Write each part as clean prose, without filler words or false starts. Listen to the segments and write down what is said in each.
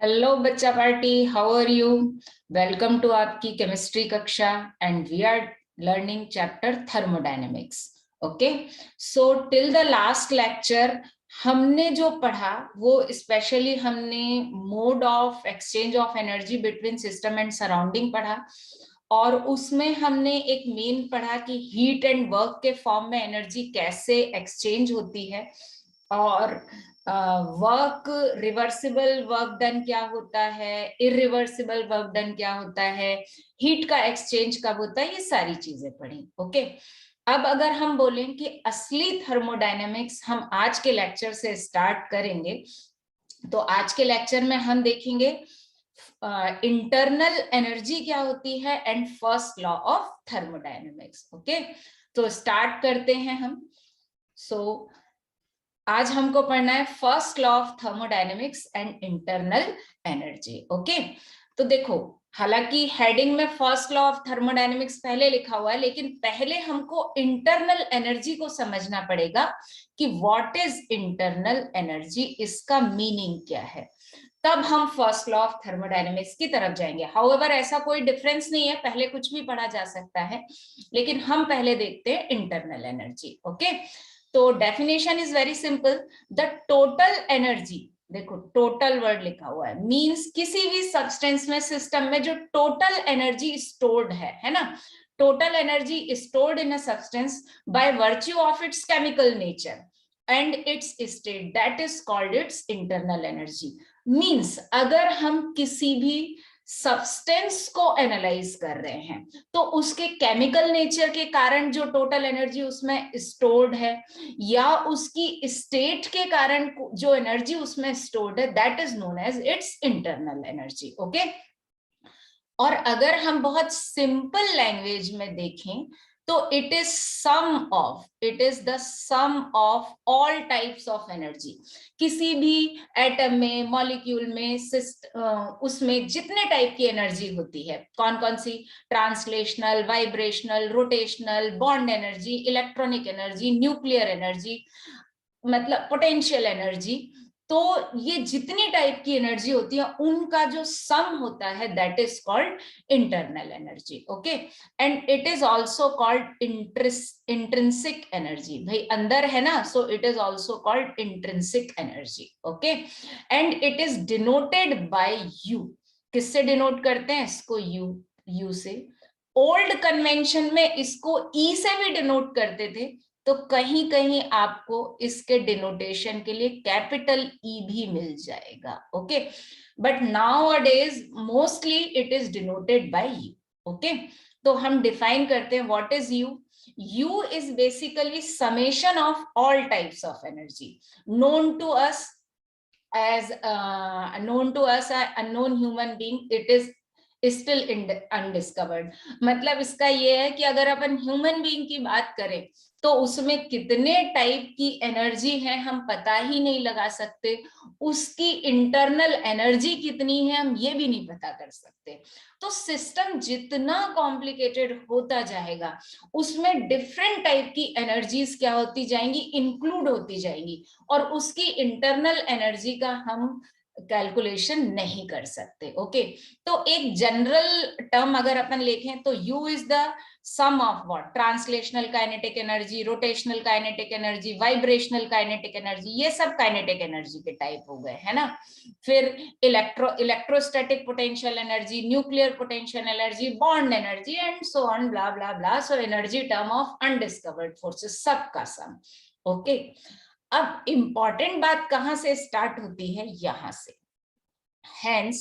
Hello बच्चा party, how are you? Welcome to आपकी chemistry कक्षा and we are learning chapter thermodynamics. Okay, so till the last lecture हमने जो पढ़ा वो स्पेशली हमने mode of exchange of energy between system and surrounding पढ़ा। और उसमें हमने एक मेन पढ़ा कि हीट एंड वर्क के फॉर्म में एनर्जी कैसे एक्सचेंज होती है, और वर्क रिवर्सिबल वर्क डन क्या होता है, इरिवर्सिबल वर्क डन क्या होता है, हीट का एक्सचेंज कब होता है, ये सारी चीजें पढ़ी। ओके, अब अगर हम बोलें कि असली थर्मोडायनेमिक्स हम आज के लेक्चर से स्टार्ट करेंगे, तो आज के लेक्चर में हम देखेंगे इंटरनल एनर्जी क्या होती है and first law of thermodynamics. Okay, तो स्टार्ट करते हैं हम। सो आज हमको पढ़ना है first law of thermodynamics and internal energy. Okay, तो देखो, हालांकि हेडिंग में फर्स्ट लॉ ऑफ थर्मोडायनेमिक्स पहले लिखा हुआ है, लेकिन पहले हमको इंटरनल एनर्जी को समझना पड़ेगा कि व्हाट इज इंटरनल एनर्जी, इसका मीनिंग क्या है, तब हम फर्स्ट लॉ ऑफ थर्मोडायनेमिक्स की तरफ जाएंगे। हाउएवर ऐसा कोई डिफरेंस नहीं है, पहले कुछ भी पढ़ा जा सकता है, लेकिन हम पहले देखते हैं इंटरनल एनर्जी। ओके, तो definition is very simple. The total energy, देखो टोटल वर्ड लिखा हुआ है, मींस किसी भी सब्सटेंस में, सिस्टम में जो टोटल एनर्जी स्टोर्ड है ना, total energy stored in a substance by virtue of its chemical nature and it's state, that is called its internal energy. Means अगर हम किसी भी सब्सटेंस को एनालाइज कर रहे हैं, तो उसके केमिकल नेचर के कारण जो टोटल एनर्जी उसमें स्टोर्ड है, या उसकी स्टेट के कारण जो एनर्जी उसमें स्टोर्ड है, that is known as its internal energy. Okay, और अगर हम बहुत सिंपल लैंग्वेज में देखें तो it is the sum of all types of energy. किसी भी एटम में, मॉलिक्यूल में, उसमें जितने टाइप की एनर्जी होती है, कौन कौन सी, translational, vibrational, rotational, bond energy, electronic energy, nuclear energy, मतलब पोटेंशियल एनर्जी, तो ये जितनी टाइप की एनर्जी होती है उनका जो सम होता है that is called internal energy. Okay, and it is also called intrinsic energy, भाई अंदर है ना, so it is also called intrinsic energy. Okay, and it is denoted by you. किससे डिनोट करते हैं इसको? यू से। ओल्ड कन्वेंशन में इसको ई से भी डिनोट करते थे, तो कहीं कहीं आपको इसके डिनोटेशन के लिए कैपिटल ई भी मिल जाएगा। ओके, बट नाउ अडेज mostly it is denoted by you. Okay, तो हम डिफाइन करते हैं what is you. You is basically summation of all types of energy known to us as known to us unknown human being, it is still undiscovered. मतलब इसका ये है कि अगर अपन ह्यूमन बीइंग की बात करें तो उसमें कितने टाइप की एनर्जी है हम पता ही नहीं लगा सकते, उसकी इंटरनल एनर्जी कितनी है हम ये भी नहीं पता कर सकते। तो सिस्टम जितना कॉम्प्लिकेटेड होता जाएगा उसमें डिफरेंट टाइप की एनर्जीज क्या होती जाएंगी, इंक्लूड होती जाएंगी, और उसकी इंटरनल एनर्जी का हम कैलकुलेशन नहीं कर सकते। ओके, तो एक जनरल टर्म अगर अपन लिखें तो U is the sum of what, translational kinetic energy, rotational kinetic energy, vibrational kinetic energy, ये सब काइनेटिक एनर्जी के टाइप हो गए, है ना। फिर electrostatic potential energy, nuclear potential energy, bond energy and so on, blah blah blah. So energy term of undiscovered forces, सबका सम। Okay, अब इंपॉर्टेंट बात कहां से स्टार्ट होती है, यहां से। Hence,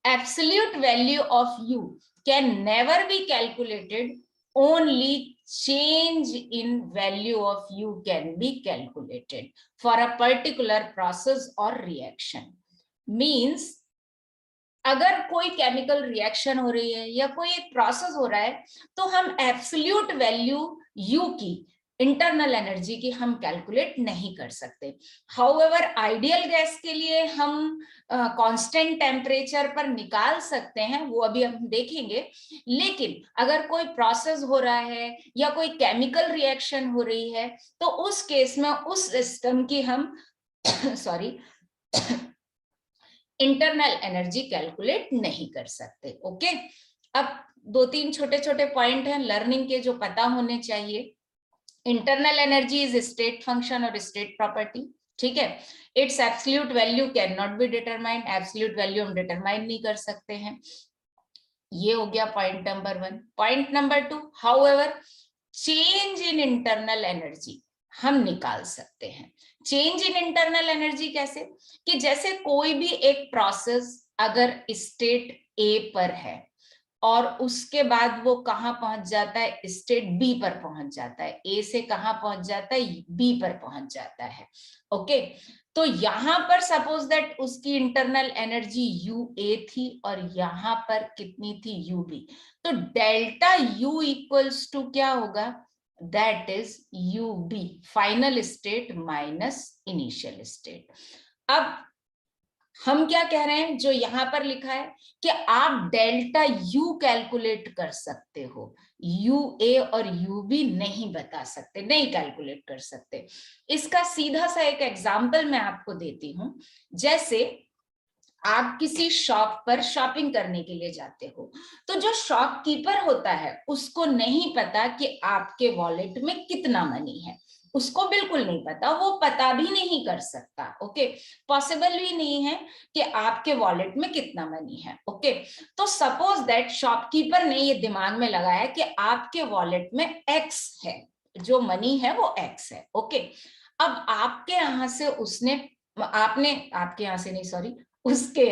absolute value of U can never be calculated, only change in value of U can be calculated for a particular process or reaction. Means अगर कोई केमिकल रिएक्शन हो रही है या कोई एक प्रोसेस हो रहा है, तो हम एब्सोल्यूट वैल्यू यू की, इंटरनल एनर्जी की हम कैलकुलेट नहीं कर सकते। हाउएवर आइडियल गैस के लिए हम कांस्टेंट टेम्परेचर पर निकाल सकते हैं, वो अभी हम देखेंगे। लेकिन अगर कोई प्रोसेस हो रहा है या कोई केमिकल रिएक्शन हो रही है, तो उस केस में उस सिस्टम की हम सॉरी इंटरनल एनर्जी कैलकुलेट नहीं कर सकते। ओके, अब 2-3 छोटे छोटे पॉइंट हैं लर्निंग के जो पता होने चाहिए। Internal energy is state function और स्टेट प्रॉपर्टी, ठीक है। It's absolute value can not be determined, absolute value हम डिटरमाइन नहीं कर सकते हैं। ये हो गया point number 1। Point number 2, however change in internal energy हम निकाल सकते हैं। चेंज इन इंटरनल एनर्जी कैसे, कि जैसे कोई भी एक प्रोसेस अगर स्टेट ए पर है और उसके बाद वो कहां पहुंच जाता है, स्टेट बी पर पहुंच जाता है, ए से कहां पहुंच जाता है, बी पर पहुंच जाता है। ओके, तो यहां पर सपोज दैट उसकी इंटरनल एनर्जी यू ए थी और यहां पर कितनी थी, यू बी। तो डेल्टा यू इक्वल्स टू क्या होगा, that is U B, final state minus initial state. अब हम क्या कह रहे हैं, जो यहां पर लिखा है कि आप डेल्टा यू कैलकुलेट कर सकते हो, यू ए और यू बी नहीं बता सकते, नहीं कैलकुलेट कर सकते। इसका सीधा सा एक एग्जांपल मैं आपको देती हूं। जैसे आप किसी शॉप पर शॉपिंग करने के लिए जाते हो, तो जो शॉपकीपर होता है उसको नहीं पता कि आपके वॉलेट में कितना मनी है, उसको बिल्कुल नहीं पता, वो पता भी नहीं कर सकता। ओके, पॉसिबल भी नहीं है कि आपके वॉलेट में कितना मनी है। ओके, तो सपोज दैट शॉपकीपर ने ये दिमाग में लगाया कि आपके वॉलेट में एक्स है, जो मनी है वो एक्स है। ओके, अब आपके यहां से उसने आपने आपके यहां से नहीं, सॉरी, उसके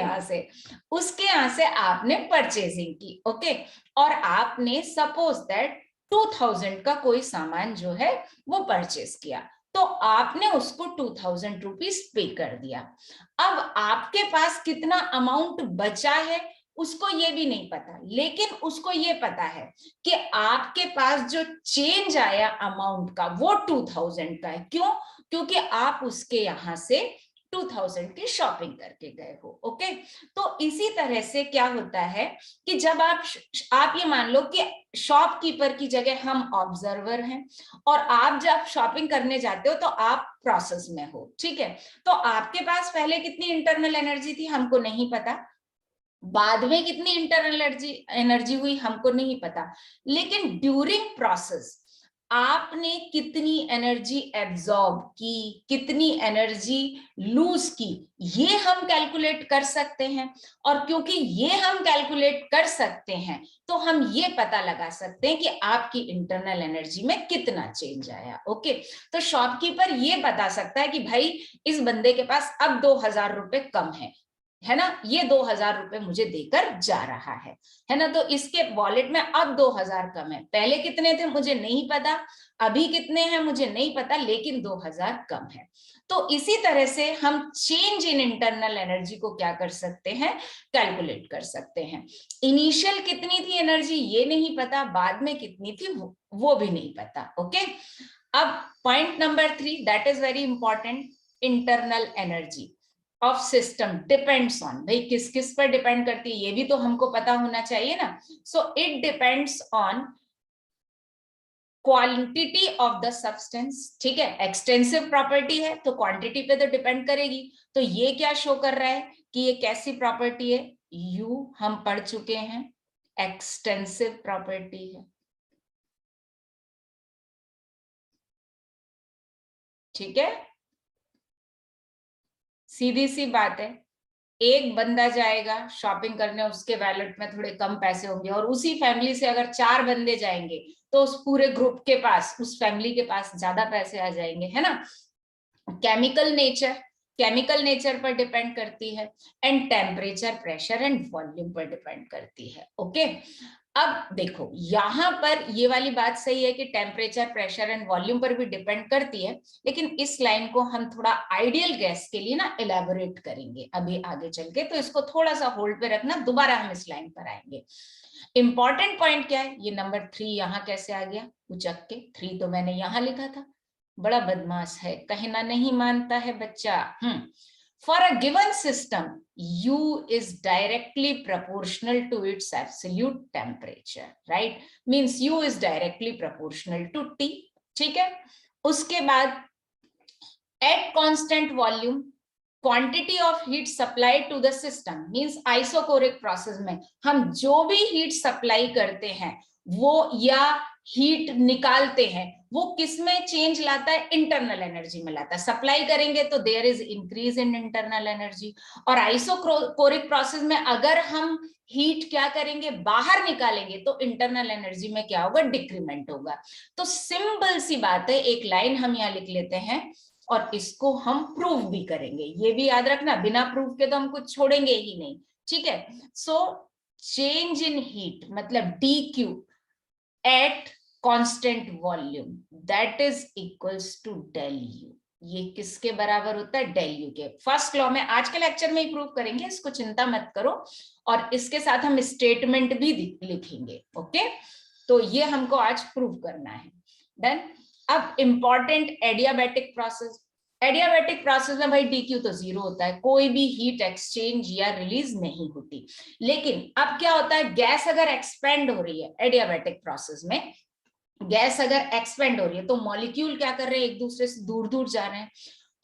यहां से आपने परचेजिंग की। ओके, और आपने सपोज दैट 2000 का कोई सामान जो है वो परचेज किया, तो आपने उसको 2000 रुपीज पे कर दिया। अब आपके पास कितना अमाउंट बचा है उसको ये भी नहीं पता, लेकिन उसको ये पता है कि आपके पास जो चेंज आया अमाउंट का वो 2000 का है। क्यों? क्योंकि आप उसके यहां से 2000 की शॉपिंग करके गए हो। ओके, तो इसी तरह से क्या होता है कि जब आप ये मान लो कि शॉपकीपर की जगह हम ऑब्जर्वर हैं और आप जब शॉपिंग करने जाते हो तो आप प्रोसेस में हो, ठीक है। तो आपके पास पहले कितनी इंटरनल एनर्जी थी हमको नहीं पता, बाद में कितनी इंटरनल एनर्जी हुई हमको नहीं पता, लेकिन ड्यूरिंग प्रोसेस आपने कितनी एनर्जी एब्जॉर्ब की, कितनी एनर्जी लूज की, ये हम कैलकुलेट कर सकते हैं। और क्योंकि ये हम कैलकुलेट कर सकते हैं तो हम ये पता लगा सकते हैं कि आपकी इंटरनल एनर्जी में कितना चेंज आया। ओके, तो शॉपकीपर ये बता सकता है कि भाई इस बंदे के पास अब 2000 रुपए कम है ना, ये 2000 रुपए मुझे देकर जा रहा है ना, तो इसके वॉलेट में अब 2000 कम है, पहले कितने थे मुझे नहीं पता, अभी कितने हैं मुझे नहीं पता, लेकिन 2000 कम है। तो इसी तरह से हम चेंज इन इंटरनल एनर्जी को क्या कर सकते हैं, कैलकुलेट कर सकते हैं। इनिशियल कितनी थी एनर्जी ये नहीं पता, बाद में कितनी थी वो भी नहीं पता। ओके, अब point number 3, that is very important, internal energy of system depends on, भाई किस किस पर डिपेंड करती है ये भी तो हमको पता होना चाहिए ना। So it depends on quantity of the substance, ठीक है, एक्सटेंसिव प्रॉपर्टी है तो क्वांटिटी पे तो डिपेंड करेगी। तो ये क्या शो कर रहा है कि ये कैसी प्रॉपर्टी है, यू हम पढ़ चुके हैं, एक्सटेंसिव प्रॉपर्टी है, ठीक है। सीधी सी बात है, एक बंदा जाएगा शॉपिंग करने, उसके वैलेट में थोड़े कम पैसे होंगे, और उसी फैमिली से अगर 4 बंदे जाएंगे तो उस पूरे ग्रुप के पास, उस फैमिली के पास ज्यादा पैसे आ जाएंगे, है ना। केमिकल नेचर पर डिपेंड करती है, and temperature, pressure and volume पर डिपेंड करती है। ओके, अब देखो यहां पर ये वाली बात सही है कि टेम्परेचर, प्रेशर एंड वॉल्यूम पर भी डिपेंड करती है, लेकिन इस लाइन को हम थोड़ा आइडियल गैस के लिए ना इलेबोरेट करेंगे अभी आगे चल के, तो इसको थोड़ा सा होल्ड पे रखना, दोबारा हम इस लाइन पर आएंगे। इंपॉर्टेंट पॉइंट क्या है, ये नंबर 3 यहाँ कैसे आ गया उचक के, 3 तो मैंने यहां लिखा था, बड़ा बदमाश है, कहना नहीं मानता है बच्चा। For a given system, U is directly proportional to its absolute temperature, right? Means U is directly proportional to T, ठीक है। उसके बाद at constant volume, quantity of heat supply to the system means isochoric process में हम जो भी heat supply करते हैं वो या हीट निकालते हैं वो किस में चेंज लाता है, इंटरनल एनर्जी में लाता है। सप्लाई करेंगे तो there is increase in internal energy, और आइसोकोरिक प्रोसेस में अगर हम हीट क्या करेंगे, बाहर निकालेंगे, तो इंटरनल एनर्जी में क्या होगा, डिक्रीमेंट होगा। तो सिंपल सी बात है, एक लाइन हम यहाँ लिख लेते हैं और इसको हम प्रूव भी करेंगे। ये भी याद रखना, बिना प्रूफ के तो हम कुछ छोड़ेंगे ही नहीं, ठीक है। सो चेंज इन हीट मतलब dq at constant volume that is equals to del U. ये किसके बराबर होता है, डेल यू के। फर्स्ट लॉ में आज के लेक्चर में ही प्रूव करेंगे, इसको चिंता मत करो, और इसके साथ हम स्टेटमेंट भी लिखेंगे। ओके, तो ये हमको आज प्रूव करना है। डन। अब important adiabatic process. Adiabatic process में भाई dq तो जीरो होता है, कोई भी हीट एक्सचेंज या रिलीज नहीं होती। लेकिन अब क्या होता है, गैस अगर एक्सपेंड हो रही है एडियाबैटिक प्रोसेस में, गैस अगर एक्सपेंड हो रही है तो मॉलिक्यूल क्या कर रहे हैं, एक दूसरे से दूर दूर जा रहे हैं।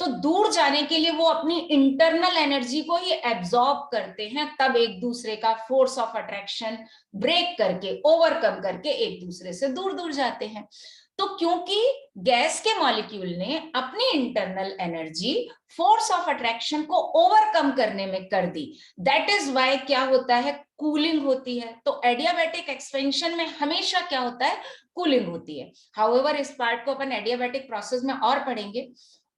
तो दूर जाने के लिए वो अपनी इंटरनल एनर्जी को ही एब्जॉर्ब करते हैं, तब एक दूसरे का फोर्स ऑफ अट्रैक्शन ब्रेक करके, ओवरकम करके एक दूसरे से दूर दूर जाते हैं। तो क्योंकि गैस के मॉलिक्यूल ने अपनी internal energy force of attraction को ओवरकम करने में कर दी, दैट इज व्हाई क्या होता है, कूलिंग होती है। तो एडियाबैटिक एक्सपेंशन में हमेशा क्या होता है, कूलिंग होती है। हाउएवर इस पार्ट को अपन एडियाबैटिक प्रोसेस में और पढ़ेंगे।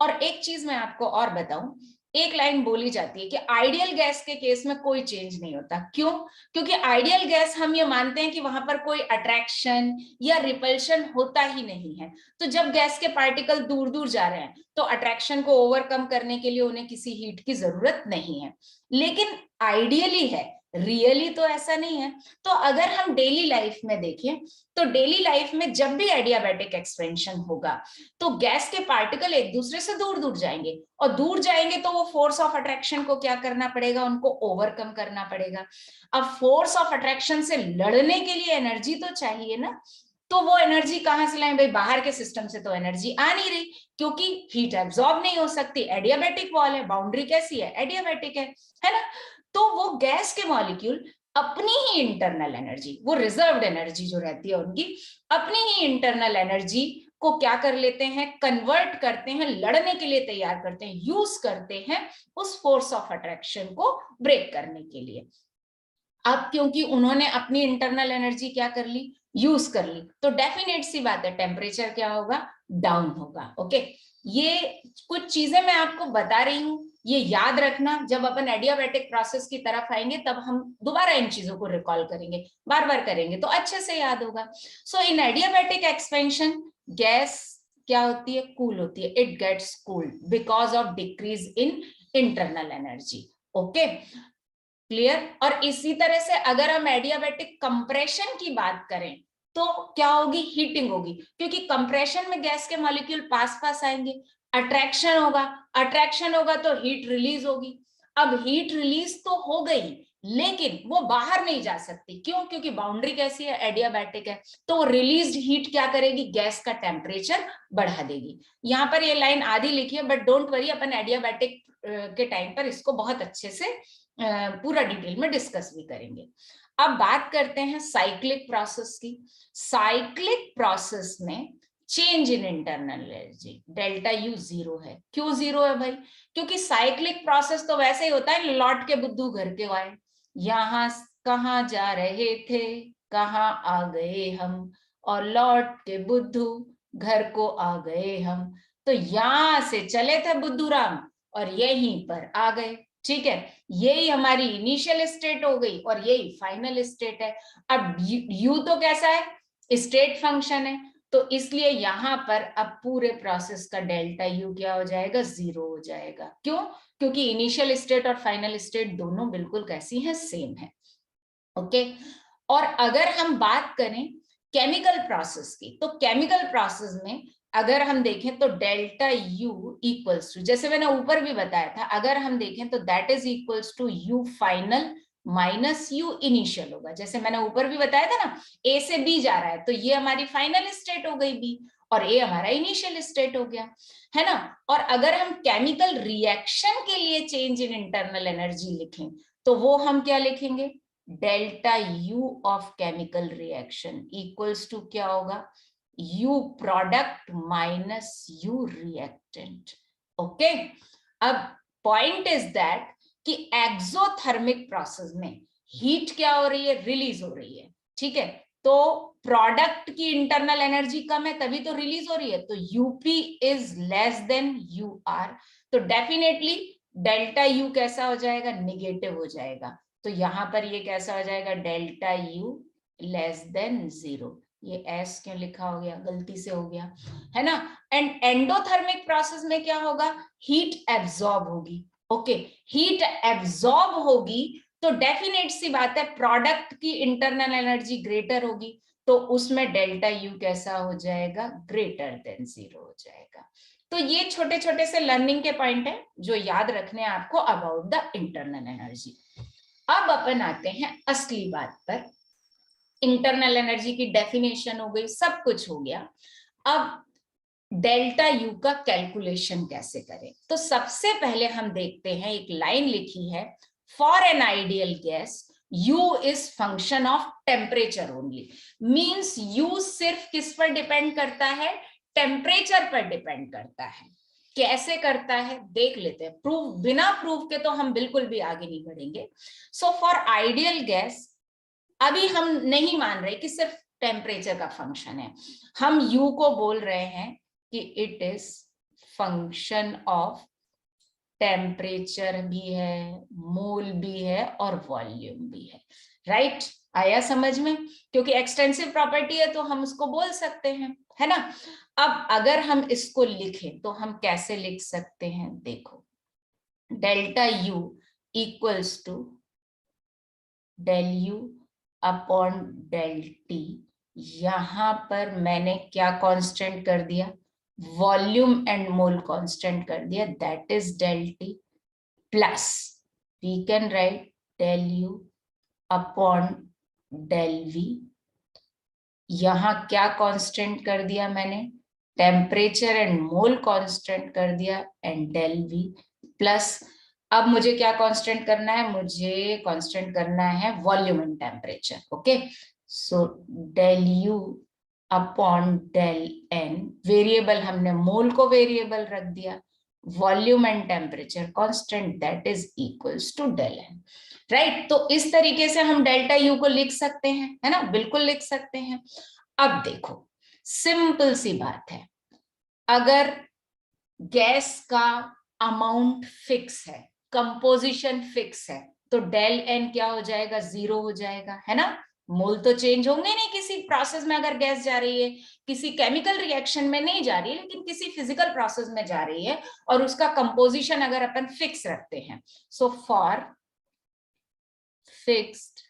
और एक चीज मैं आपको और बताऊं, एक लाइन बोली जाती है कि आइडियल गैस के केस में कोई चेंज नहीं होता। क्यों? क्योंकि आइडियल गैस हम ये मानते हैं कि वहां पर कोई अट्रैक्शन या रिपल्शन होता ही नहीं है। तो जब गैस के पार्टिकल दूर दूर जा रहे हैं तो अट्रैक्शन को ओवरकम करने के लिए उन्हें किसी हीट की जरूरत नहीं है। लेकिन आइडियली है, रियली तो ऐसा नहीं है। तो अगर हम डेली लाइफ में देखें तो डेली लाइफ में जब भी एडियाबैटिक एक्सपेंशन होगा तो गैस के पार्टिकल एक दूसरे से दूर दूर जाएंगे, और दूर जाएंगे तो वो फोर्स ऑफ अट्रैक्शन को क्या करना पड़ेगा, उनको ओवरकम करना पड़ेगा। अब फोर्स ऑफ अट्रैक्शन से लड़ने के लिए एनर्जी तो चाहिए ना, तो वो एनर्जी कहां से लाएं भाई, बाहर के सिस्टम से तो एनर्जी आ नहीं रही, क्योंकि हीट एब्जॉर्ब नहीं हो सकती। एडियाबैटिक वॉल है, बाउंड्री कैसी है, एडियाबैटिक है ना। तो वो गैस के मॉलिक्यूल अपनी ही इंटरनल एनर्जी, वो रिजर्व्ड एनर्जी जो रहती है उनकी, अपनी ही इंटरनल एनर्जी को क्या कर लेते हैं, कन्वर्ट करते हैं, लड़ने के लिए तैयार करते हैं, यूज करते हैं उस फोर्स ऑफ अट्रैक्शन को ब्रेक करने के लिए। अब क्योंकि उन्होंने अपनी इंटरनल एनर्जी क्या कर ली, यूज कर ली, तो डेफिनेट सी बात है टेम्परेचर क्या होगा, डाउन होगा। ओके, ये कुछ चीजें मैं आपको बता रही हूं, ये याद रखना। जब अपन एडियाबैटिक प्रोसेस की तरफ आएंगे तब हम दोबारा इन चीजों को रिकॉल करेंगे, बार बार करेंगे तो अच्छे से याद होगा। So in adiabatic expansion gas क्या होती है, कूल होती है, it gets cooled because of decrease in internal energy. Okay, clear. और इसी तरह से अगर हम एडियाबैटिक कंप्रेशन की बात करें तो क्या होगी, हीटिंग होगी, क्योंकि कंप्रेशन में गैस के मॉलिक्यूल पास पास आएंगे, अट्रैक्शन होगा, अट्रैक्शन होगा तो हीट रिलीज होगी। अब हीट रिलीज तो हो गई लेकिन वो बाहर नहीं जा सकती, क्यों? क्योंकि बाउंड्री कैसी है, एडियाबैटिक है। तो रिलीज्ड हीट क्या करेगी, गैस का टेम्परेचर बढ़ा देगी। यहां पर ये लाइन आधी लिखी है, but don't worry, upon adiabatic के टाइम पर इसको बहुत अच्छे से पूरा डिटेल में डिस्कस भी करेंगे। अब बात करते हैं साइक्लिक प्रोसेस की। साइक्लिक प्रोसेस में change in internal energy delta U zero है। क्यों जीरो है भाई? क्योंकि साइक्लिक प्रोसेस तो वैसे ही होता है, लौट के बुद्धू घर के आए, यहां कहाँ जा रहे थे, कहाँ आ गए हम, और लौट के बुद्धू घर को आ गए हम। तो यहां से चले थे बुद्धू राम और यहीं पर आ गए, ठीक है। यही हमारी इनिशियल स्टेट हो गई और यही फाइनल स्टेट है। अब यू तो कैसा है, स्टेट फंक्शन है, तो इसलिए यहां पर अब पूरे प्रोसेस का डेल्टा यू क्या हो जाएगा, जीरो हो जाएगा। क्यों? क्योंकि इनिशियल स्टेट और फाइनल स्टेट दोनों बिल्कुल कैसी हैं, सेम है। ओके, और अगर हम बात करें केमिकल प्रोसेस की, तो केमिकल प्रोसेस में अगर हम देखें तो डेल्टा यू इक्वल्स टू, जैसे मैंने ऊपर भी बताया था, अगर हम देखें तो that is equals to U final minus U initial होगा। जैसे मैंने ऊपर भी बताया था ना, ए से बी जा रहा है तो ये हमारी फाइनल स्टेट हो गई बी, और ए हमारा इनिशियल स्टेट हो गया, है ना। और अगर हम केमिकल रिएक्शन के लिए चेंज इन इंटरनल एनर्जी लिखें तो वो हम क्या लिखेंगे, delta U of chemical reaction equals to क्या होगा, U product minus U reactant. Okay, अब पॉइंट इज दैट कि एक्सोथर्मिक प्रोसेस में हीट क्या हो रही है, रिलीज हो रही है, ठीक है। तो प्रोडक्ट की इंटरनल एनर्जी कम है तभी तो रिलीज हो रही है, तो U P is less than U R, तो डेफिनेटली डेल्टा यू कैसा हो जाएगा, निगेटिव हो जाएगा। तो यहां पर ये कैसा हो जाएगा, डेल्टा यू लेस देन 0। ये एस क्यों लिखा हो गया, गलती से हो गया, है ना। एंड एंडोथर्मिक प्रोसेस में क्या होगा, हीट एब्जॉर्ब होगी। ओके, हीट एब्जॉर्ब होगी तो डेफिनेट सी बात है प्रोडक्ट की इंटरनल एनर्जी ग्रेटर होगी, तो उसमें डेल्टा यू कैसा हो जाएगा, ग्रेटर देन 0 हो जाएगा। तो ये छोटे छोटे से लर्निंग के पॉइंट है जो याद रखने हैं आपको अबाउट द इंटरनल एनर्जी। अब अपन आते हैं असली बात पर। इंटरनल एनर्जी की डेफिनेशन हो गई, सब कुछ हो गया। अब डेल्टा यू का कैलकुलेशन कैसे करें, तो सबसे पहले हम देखते हैं, एक लाइन लिखी है, for an ideal gas U is function of temperature only, means U सिर्फ किस पर डिपेंड करता है, टेम्परेचर पर डिपेंड करता है। कैसे करता है देख लेते हैं, प्रूफ, बिना प्रूफ के तो हम बिल्कुल भी आगे नहीं बढ़ेंगे। सो फॉर आइडियल गैस अभी हम नहीं मान रहे कि सिर्फ टेम्परेचर का फंक्शन है, हम U को बोल रहे हैं कि it is function of temperature भी है, मोल भी है और वॉल्यूम भी है, राइट। आया समझ में, क्योंकि एक्सटेंसिव प्रॉपर्टी है तो हम उसको बोल सकते हैं, है ना। अब अगर हम इसको लिखें तो हम कैसे लिख सकते हैं, देखो, delta U equals to del U upon del T, यहां पर मैंने क्या कांस्टेंट कर दिया, वॉल्यूम एंड मोल कांस्टेंट कर दिया, that is del T, plus we can write del U upon del V, यहां क्या कांस्टेंट कर दिया मैंने, टेम्परेचर एंड मोल कांस्टेंट कर दिया, एंड डेल वी, प्लस अब मुझे क्या कांस्टेंट करना है, मुझे कांस्टेंट करना है volume and temperature. Okay, so del U upon del N, variable हमने मोल को वेरिएबल रख दिया, volume and temperature constant, that is equals to del N, right. तो इस तरीके से हम डेल्टा यू को लिख सकते हैं, है ना, बिल्कुल लिख सकते हैं। अब देखो, सिंपल सी बात है, अगर गैस का अमाउंट फिक्स है, कंपोजिशन फिक्स है, तो डेल एन क्या हो जाएगा, 0 हो जाएगा, है ना। मोल तो चेंज होंगे नहीं किसी प्रोसेस में, अगर गैस जा रही है, किसी केमिकल रिएक्शन में नहीं जा रही है लेकिन किसी फिजिकल प्रोसेस में जा रही है, और उसका कंपोजिशन अगर अपन फिक्स रखते हैं, सो फॉर फिक्स्ड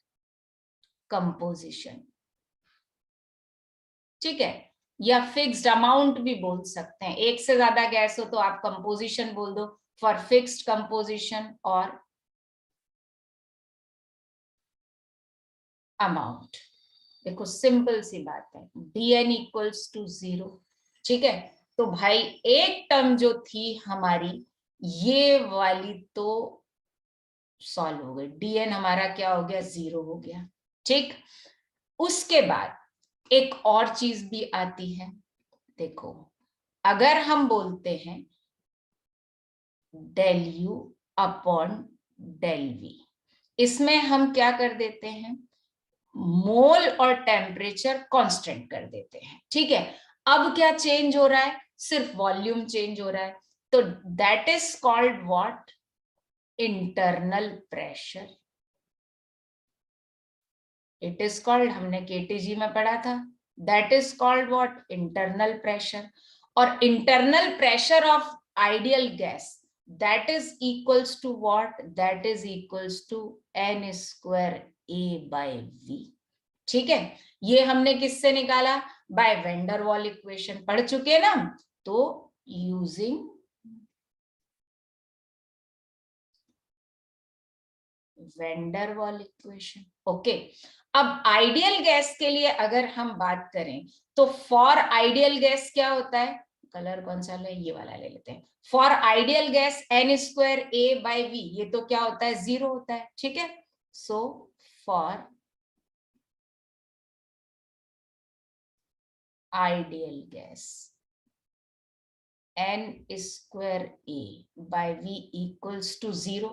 कंपोजिशन, ठीक है, या फिक्स्ड अमाउंट भी बोल सकते हैं, एक से ज्यादा गैस हो तो आप कंपोजिशन बोल दो, फॉर फिक्स्ड कंपोजिशन और अमाउंट। देखो सिंपल सी बात है, dn इक्वल्स टू 0, ठीक है। तो भाई एक टर्म जो थी हमारी ये वाली तो सॉल्व हो गई, dn हमारा क्या हो गया, 0 हो गया, ठीक। उसके बाद एक और चीज भी आती है, देखो, अगर हम बोलते हैं del U upon del V, इसमें हम क्या कर देते हैं, मोल और टेम्परेचर कांस्टेंट कर देते हैं, ठीक है। अब क्या चेंज हो रहा है, सिर्फ वॉल्यूम चेंज हो रहा है, तो that is called what, internal pressure. It is called, हमने केटीजी में पढ़ा था, that is called what, internal pressure. और internal pressure of ideal gas that is equals to what, that is equals to n square a by v, ठीक है। ये हमने किससे निकाला, बाय वेंडर वॉल इक्वेशन, पढ़ चुके हैं ना, तो using vendor wall equation. Okay, अब आइडियल गैस के लिए अगर हम बात करें तो फॉर आइडियल गैस क्या होता है, कलर कौन सा ले, ये वाला ले लेते हैं। For ideal gas n square a by v, ये तो क्या होता है, 0 होता है, ठीक है। So for ideal gas n square a by v equals to 0,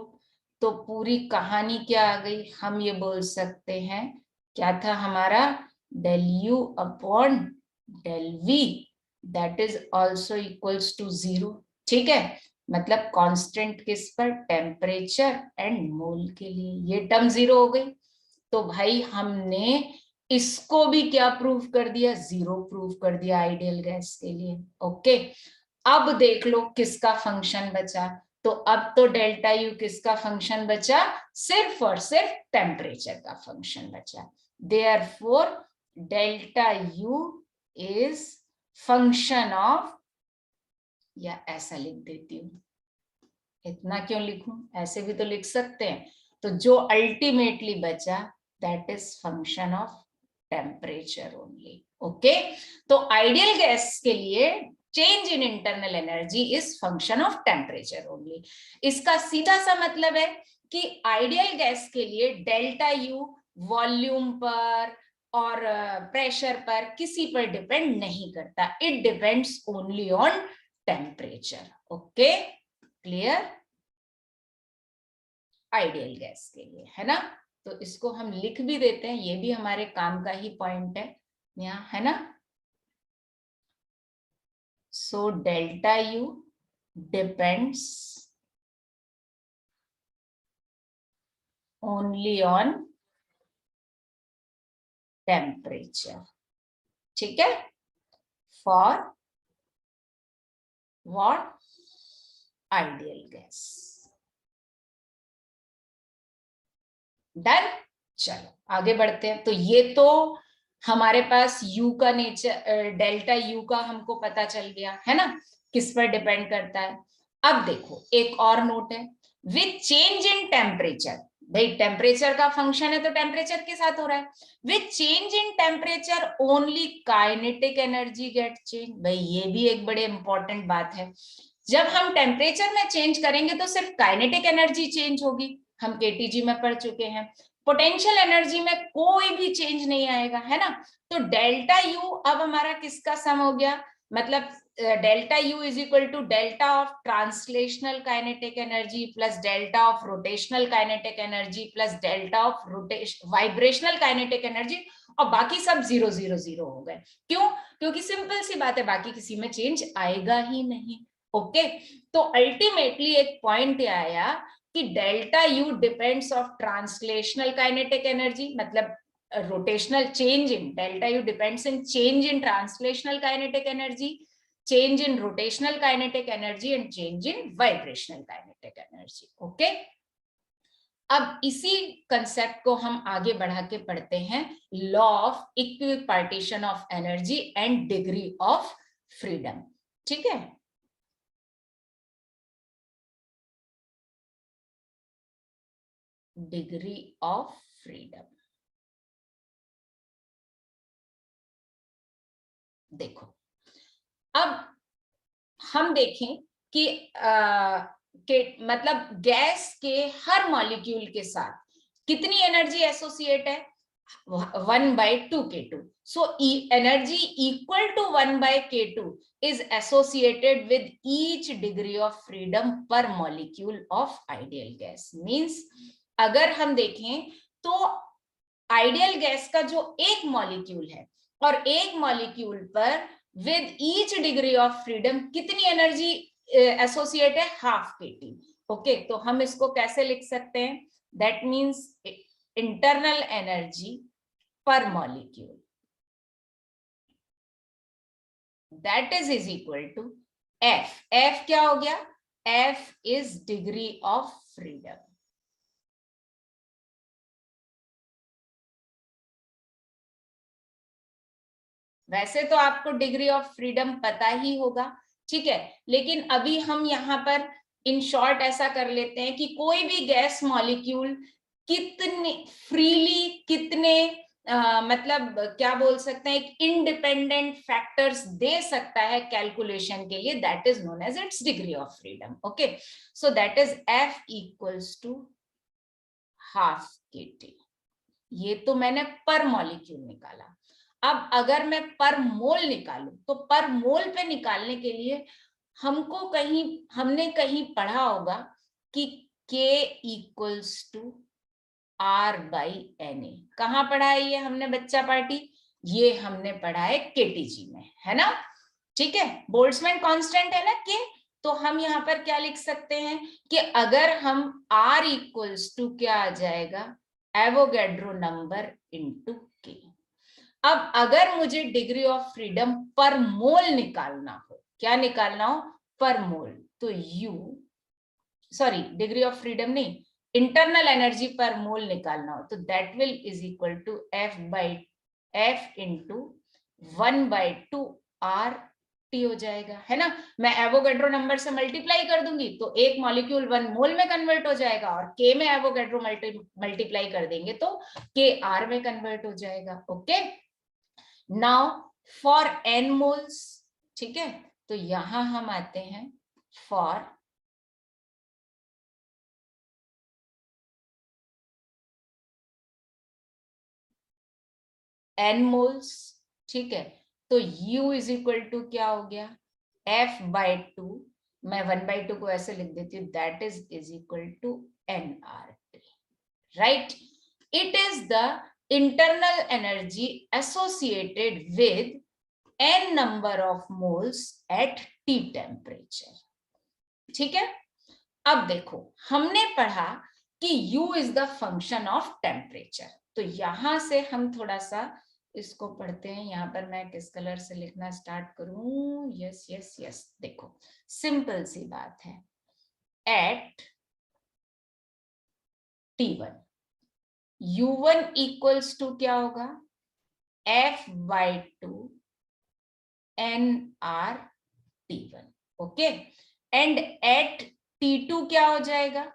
तो पूरी कहानी क्या आ गई, हम ये बोल सकते हैं, क्या था हमारा, del u upon del v that is also equals to 0, ठीक है। मतलब कांस्टेंट किस पर, टेम्परेचर एंड मोल के लिए, ये टर्म 0 हो गई। तो भाई हमने इसको भी क्या प्रूव कर दिया, 0 प्रूव कर दिया आइडियल गैस के लिए, ओके। अब देख लो किसका फंक्शन बचा, तो अब तो डेल्टा यू किसका फंक्शन बचा, सिर्फ और सिर्फ टेम्परेचर का फंक्शन बचा। Therefore delta U is function of, या ऐसा लिख देती हूं, इतना क्यों लिखूं, ऐसे भी तो लिख सकते हैं। तो जो अल्टीमेटली बचा that is function of temperature only, okay. तो आइडियल गैस के लिए change in internal energy is function of temperature only. इसका सीधा सा मतलब है कि आइडियल गैस के लिए डेल्टा यू वॉल्यूम पर और प्रेशर पर किसी पर डिपेंड नहीं करता, it depends only on temperature, okay, clear. Ideal gas के लिए, है ना। तो इसको हम लिख भी देते हैं, ये भी हमारे काम का ही पॉइंट है यहाँ, है ना। So delta U depends only on temperature, ठीक है, for what, ideal gas. Done, चलो आगे बढ़ते हैं। तो ये तो हमारे पास u का नेचर, डेल्टा u का हमको पता चल गया, है ना, किस पर डिपेंड करता है। अब देखो एक और नोट है, विथ चेंज इन टेम्परेचर, भाई टेम्परेचर का फंक्शन है तो टेम्परेचर के साथ हो रहा है, with change in temperature only kinetic energy get change. भाई ये भी एक बड़े इंपॉर्टेंट बात है, जब हम टेम्परेचर में चेंज करेंगे तो सिर्फ काइनेटिक एनर्जी चेंज होगी, हम केटीजी में पढ़ चुके हैं, पोटेंशियल एनर्जी में कोई भी चेंज नहीं आएगा, है ना। तो डेल्टा यू अब हमारा किसका सम हो गया, मतलब delta U is equal to delta of translational kinetic energy plus delta of rotational kinetic energy plus delta of vibrational kinetic energy, और बाकी सब 0 0 0 हो गए। क्यों, क्योंकि सिंपल सी बात है, बाकी किसी में चेंज आएगा ही नहीं, ओके। तो अल्टीमेटली एक पॉइंट आया कि delta U depends of translational kinetic energy, मतलब rotational change in delta U depends in change in translational kinetic energy, change in rotational kinetic energy and change in vibrational kinetic energy, okay. अब इसी concept को हम आगे बढ़ा के पढ़ते हैं, law of equipartition of energy and degree of freedom, ठीक है। डिग्री ऑफ फ्रीडम, देखो अब हम देखें कि मतलब गैस के हर मॉलिक्यूल के साथ कितनी एनर्जी एसोसिएट है, 1/2k2, so energy equal to 1/k2 is associated with each degree of freedom per molecule of ideal gas, means अगर हम देखें तो आइडियल गैस का जो एक मॉलिक्यूल है और एक मॉलिक्यूल पर with each degree of freedom कितनी एनर्जी एसोसिएट है, हाफ kT, ओके। तो हम इसको कैसे लिख सकते हैं, that means internal energy per molecule that is equal to F, F क्या हो गया, F is degree of freedom. वैसे तो आपको डिग्री ऑफ फ्रीडम पता ही होगा, ठीक है, लेकिन अभी हम यहाँ पर इन शॉर्ट ऐसा कर लेते हैं कि कोई भी गैस मॉलिक्यूल कितने फ्रीली कितने मतलब क्या बोल सकते हैं, एक इंडिपेंडेंट फैक्टर्स दे सकता है कैलकुलेशन के लिए, that is known as its degree of freedom. Okay, so that is F equals to half kT. ये तो मैंने पर मॉलिक्यूल निकाला. अब अगर मैं पर मोल निकालूं तो पर मोल पे निकालने के लिए हमने कहीं पढ़ा होगा कि K equals to R by NA. कहाँ पढ़ा है ये हमने बच्चा पार्टी? ये हमने पढ़ा है KTG में, है ना. ठीक है, बोल्ट्जमैन कांस्टेंट है ना K. तो हम यहाँ पर क्या लिख सकते हैं कि अगर हम R इक्वल्स टू क्या आ जाएगा, एवोगैड्रो नंबर इनटू K. अब अगर मुझे डिग्री ऑफ फ्रीडम पर मोल निकालना हो, क्या निकालना हो, पर मोल, तो डिग्री ऑफ फ्रीडम नहीं, इंटरनल एनर्जी पर मोल निकालना हो, तो that will is equal to F into 1/2 RT हो जाएगा, है ना. मैं एवोगैड्रो नंबर से मल्टीप्लाई कर दूंगी तो एक मॉलिक्यूल 1 मोल में कन्वर्ट हो जाएगा, और K में एवोगैड्रो मल्टीप्लाई कर देंगे तो K R में कन्वर्ट हो जाएगा. Okay, now for n moles, ठीक है, तो यहां हम आते हैं फॉर n मोल्स. ठीक है, तो U इज इक्वल टू क्या हो गया, F/2. मैं 1/2 को ऐसे लिख देती हूँ, that is equal to nRT. Right, it is the internal energy associated with n number of moles at T temperature. ठीक है, अब देखो हमने पढ़ा कि U is the function of temperature. तो यहां से हम थोड़ा सा इसको पढ़ते हैं. यहां पर मैं किस कलर से लिखना स्टार्ट करूं, यस यस यस, देखो सिंपल सी बात है, eight T1 U1 equals to क्या होगा, F/2 nRT1. Okay, and eight T2 क्या हो जाएगा,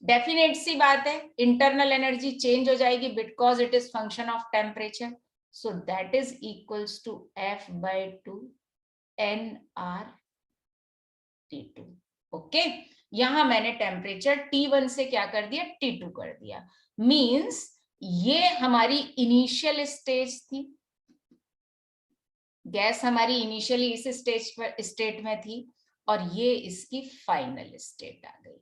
डेफिनेट सी बात है, इंटरनल एनर्जी चेंज हो जाएगी because it is function of temperature. So that is equals to F/2 nRT2. Okay, यहां मैंने टेम्परेचर T1 से क्या कर दिया, T2 कर दिया. मींस ये हमारी इनिशियल स्टेज थी, गैस हमारी इनिशियली इस स्टेट में थी, और ये इसकी फाइनल स्टेट आ गई.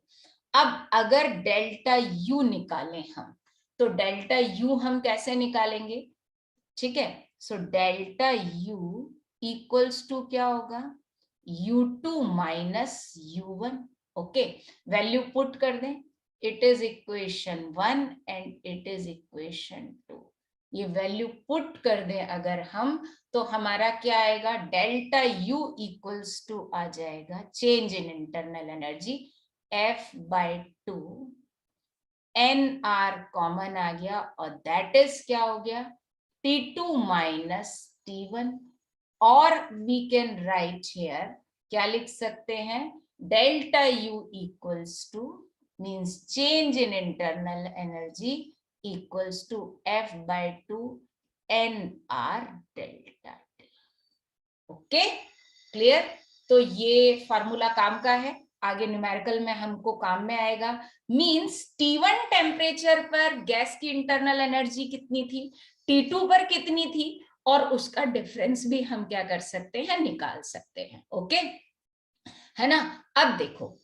अब अगर डेल्टा U निकालें हम, तो डेल्टा U हम कैसे निकालेंगे, ठीक है. So delta U equals to क्या होगा, U2 minus U1. Okay, value put कर दें, it is equation 1 and it is equation 2. ये वैल्यू पुट कर दें अगर हम, तो हमारा क्या आएगा, डेल्टा U इक्वल्स टू आ जाएगा change in internal energy F/2 nR common आ गया, और दैट इज क्या हो गया, T2 माइनस T1. और वी कैन राइट हियर, क्या लिख सकते हैं, delta U equals to means change in internal energy equals to F/2 nR delta T. Okay, clear. तो ये फॉर्मूला काम का है, आगे न्यूमेरिकल में हमको काम में आएगा. मींस T1 टेम्परेचर पर गैस की इंटरनल एनर्जी कितनी थी, T2 पर कितनी थी, और उसका डिफरेंस भी हम क्या कर सकते हैं, निकाल सकते हैं. ओके, है ना. अब देखो,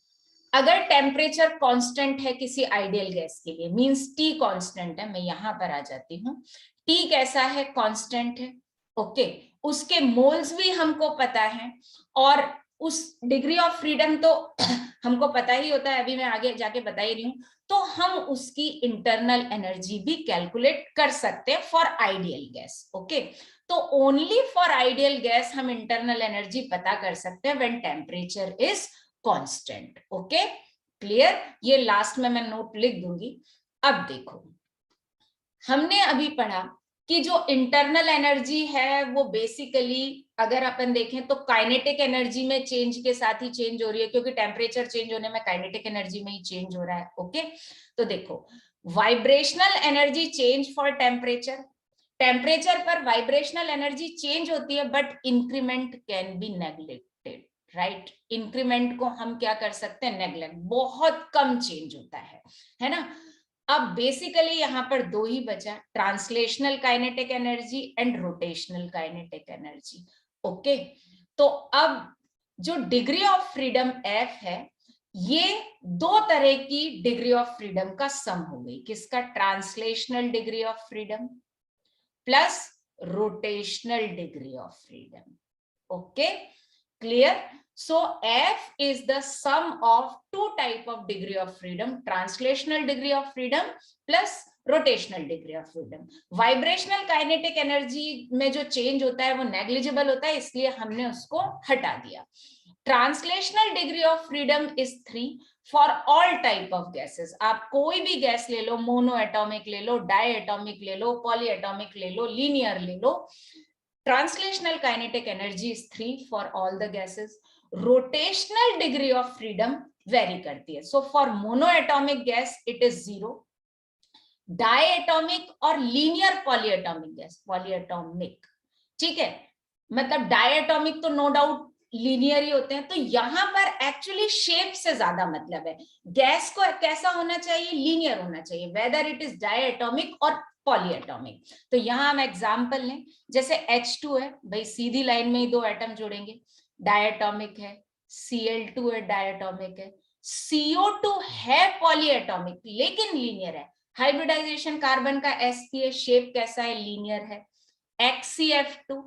अगर टेम्परेचर कांस्टेंट है किसी आइडियल गैस के लिए, मींस T कांस्टेंट है, मैं यहां पर आ जाती हूँ. T कैसा है, कांस्टेंट है. ओके, उसके मोल्स भी हमको पता है, और उस डिग्री ऑफ फ्रीडम तो हमको पता ही होता है, अभी मैं आगे जाके बता ही रही हूँ. तो हम उसकी इंटरनल एनर्जी भी कैलकुलेट कर सकते हैं फॉर आइडियल गैस. ओके, तो ओनली फॉर आइडियल गैस हम इंटरनल एनर्जी पता कर सकते हैं when temperature is constant. Okay, clear. ये लास्ट में मैं नोट लिख दूंगी. अब देखो, हमने अभी पढ़ा कि जो इंटरनल एनर्जी है वो बेसिकली अगर अपन देखें तो काइनेटिक एनर्जी में चेंज के साथ ही चेंज हो रही है, क्योंकि टेम्परेचर चेंज होने में काइनेटिक एनर्जी में ही चेंज हो रहा है. ओके, तो देखो, vibrational energy change for temperature, temperature पर वाइब्रेशनल एनर्जी चेंज होती है but increment can be neglected, right. Increment को हम क्या कर सकते हैं, नेग्लेक्ट, बहुत कम चेंज होता है ना। अब बेसिकली यहाँ पर दो ही बचा, translational kinetic energy and rotational kinetic energy. Okay, तो अब जो डिग्री ऑफ फ्रीडम एफ है, ये दो तरह की डिग्री ऑफ फ्रीडम का सम हो गई। किसका, translational degree of freedom plus rotational degree of freedom. Okay, clear. So F is the sum of two type of degree of freedom, translational degree of freedom plus rotational degree of freedom. Vibrational kinetic energy में जो change होता है वो negligible होता है, इसलिए हमने उसको हटा दिया। Translational degree of freedom is 3 for all type of gases. आप कोई भी गैस ले लो, मोनोएटॉमिक ले लो, डायएटॉमिक ले लो, पॉलीएटॉमिक ले लो, लीनियर ले लो, translational kinetic energy is 3 for all the gases. Rotational degree of freedom vary करती है. So for monoatomic gas it is 0. Diatomic और linear polyatomic gas, polyatomic, ठीक है, मतलब डायटोमिक तो नो डाउट लीनियर ही होते हैं। तो यहां पर एक्चुअली शेप से ज्यादा मतलब है, गैस को कैसा होना चाहिए, लीनियर होना चाहिए, वेदर इट इज डायटोमिक और पॉलीएटॉमिक। तो यहां हम एग्जांपल लें, जैसे H2 है, भाई सीधी लाइन में ही दो एटम जोड़ेंगे, डायटोमिक है, Cl2 है, डायटोमिक है, CO2 है पॉलीएटॉमिक लेकिन लीनियर है, हाइब्रिडाइजेशन कार्बन का sp शेप कैसा है, लीनियर है, HCF2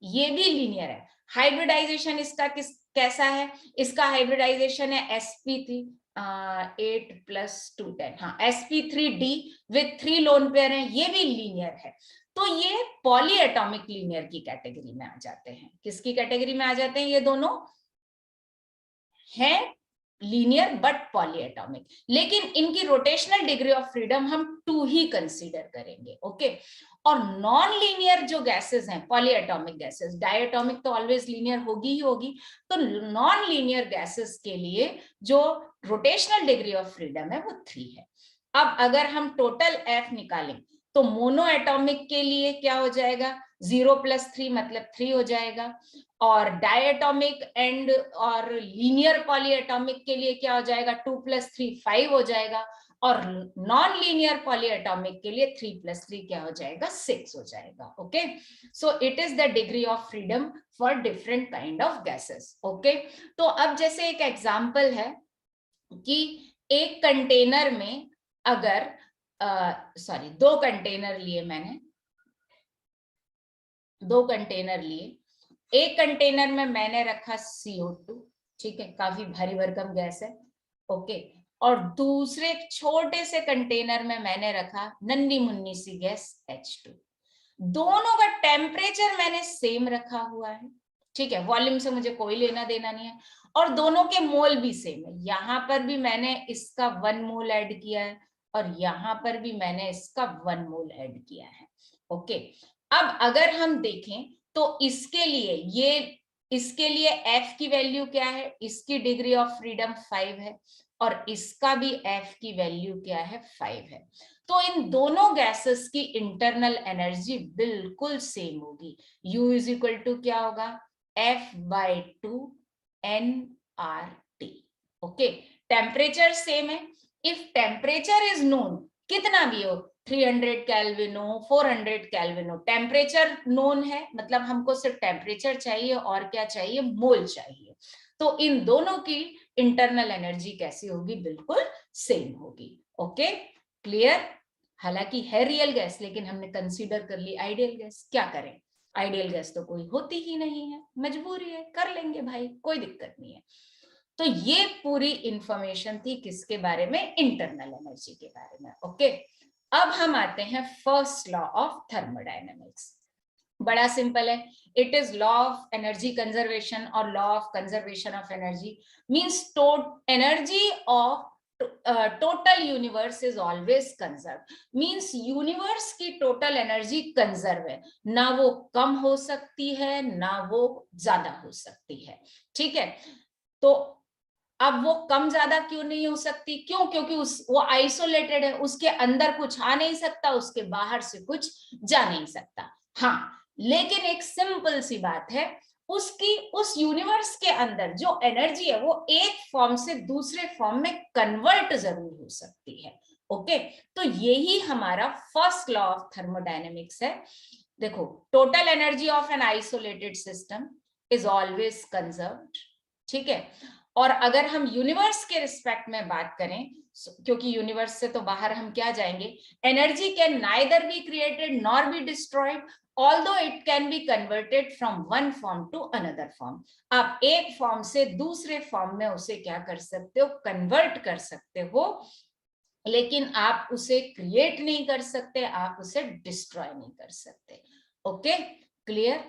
ये भी लीनियर है, हाइब्रिडाइजेशन इसका कैसा है, इसका हाइब्रिडाइजेशन है sp3 8 + 2 10, हाँ sp3d विथ 3 लोन पेयर है, ये भी लीनियर है। तो ये पॉलीएटॉमिक लीनियर की कैटेगरी में आ जाते हैं। किसकी कैटेगरी में आ जाते हैं, ये दोनों हैं लीनियर बट पॉलीएटॉमिक, लेकिन इनकी रोटेशनल डिग्री ऑफ फ्रीडम हम 2 ही कंसीडर करेंगे। ओके, और नॉन लीनियर जो गैसेस हैं, पॉलीएटॉमिक गैसेस, डायटोमिक तो ऑलवेज लीनियर होगी ही होगी, तो नॉन लीनियर गैसेस के लिए जो रोटेशनल डिग्री ऑफ फ्रीडम है वो 3 है। अब अगर हम टोटल F निकालें तो मोनो एटॉमिक के लिए क्या हो जाएगा, 0 + 3 मतलब 3 हो जाएगा, और डायटोमिक एंड और लीनियर पॉलीएटॉमिक के लिए क्या हो जाएगा, 2 + 3 5 हो जाएगा, और नॉन लीनियर पॉलीएटॉमिक के लिए 3 + 3 क्या हो जाएगा, 6 हो जाएगा। Okay, so it is the degree of freedom for different kind of gases. Okay, तो अब जैसे एक एग्जांपल है कि एक कंटेनर में अगर सॉरी 2 कंटेनर लिए मैंने, 2 कंटेनर लिए, एक कंटेनर में मैंने रखा CO2, ठीक है, काफी भारी भरकम गैस है। ओके, और दूसरे छोटे से कंटेनर में मैंने रखा नन्ही मुन्नी सी गैस H2। दोनों का टेम्परेचर मैंने सेम रखा हुआ है, ठीक है, वॉल्यूम से मुझे कोई लेना देना नहीं है, और दोनों के मोल भी सेम है। यहां पर भी मैंने इसका 1 मोल ऐड किया है और यहां पर भी मैंने इसका 1 मोल ऐड किया है। ओके, अब अगर हम देखें तो इसके लिए F की वैल्यू क्या है, इसकी डिग्री ऑफ फ्रीडम 5 है और इसका भी F की वैल्यू क्या है, 5 है। तो इन दोनों गैसेस की इंटरनल एनर्जी बिल्कुल सेम होगी। U = क्या होगा, F/2 nRT। Okay, temperature same है, इफ टेम्परेचर इज नोन, कितना भी हो, 300 केल्विन हो, 400 केल्विन हो, टेम्परेचर नोन है, मतलब हमको सिर्फ टेम्परेचर चाहिए और क्या चाहिए, मोल चाहिए। तो इन दोनों की इंटरनल एनर्जी कैसी होगी, बिल्कुल सेम होगी। Okay, clear. हालांकि है रियल गैस, लेकिन हमने कंसीडर कर ली आइडियल गैस, क्या करें, आइडियल गैस तो कोई होती ही नहीं है, मजबूरी है, कर लेंगे भाई, कोई दिक्कत नहीं है। तो ये पूरी इंफॉर्मेशन थी किसके बारे में, इंटरनल एनर्जी के बारे में। ओके, अब हम आते हैं फर्स्ट लॉ ऑफ थर्मोडायनेमिक्स। बड़ा सिंपल है, it is law of energy conservation और law of conservation of energy means energy of total universe is always conserve, means universe की टोटल एनर्जी कंजर्व है, ना वो कम हो सकती है ना वो ज्यादा हो सकती है, ठीक है। तो अब वो कम ज्यादा क्यों नहीं हो सकती? क्यों? क्योंकि वो आइसोलेटेड है, उसके अंदर कुछ आ नहीं सकता, उसके बाहर से कुछ जा नहीं सकता। हाँ, लेकिन एक सिंपल सी बात है, उसकी उस यूनिवर्स के अंदर जो एनर्जी है वो एक फॉर्म से दूसरे फॉर्म में कन्वर्ट जरूर हो सकती है। ओके, तो यही हमारा फर्स्ट लॉ ऑफ थर्मोडायनेमिक्स है। देखो, total energy of an isolated system is always conserved, ठीक है। और अगर हम यूनिवर्स के रिस्पेक्ट में बात करें, क्योंकि यूनिवर्स से तो बाहर हम क्या जाएंगे, energy can neither be created nor be destroyed, although it can be converted from one form to another form. आप एक फॉर्म से दूसरे फॉर्म में उसे क्या कर सकते हो, कन्वर्ट कर सकते हो, लेकिन आप उसे क्रिएट नहीं कर सकते, आप उसे डिस्ट्रॉय नहीं कर सकते। Okay, clear.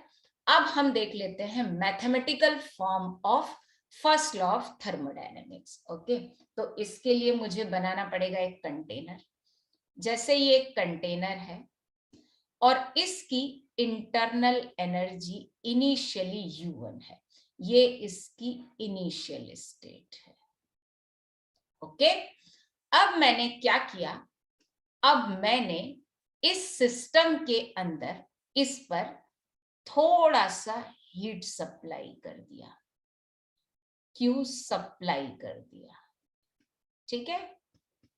अब हम देख लेते हैं mathematical form of first law of thermodynamics. Okay, तो इसके लिए मुझे बनाना पड़ेगा एक कंटेनर। जैसे ये एक कंटेनर है और इसकी इंटरनल एनर्जी इनिशियली U1 है, ये इसकी इनिशियल स्टेट है। ओके, अब मैंने क्या किया, अब मैंने इस सिस्टम के अंदर इस पर थोड़ा सा हीट सप्लाई कर दिया, क्यू सप्लाई कर दिया, ठीक है,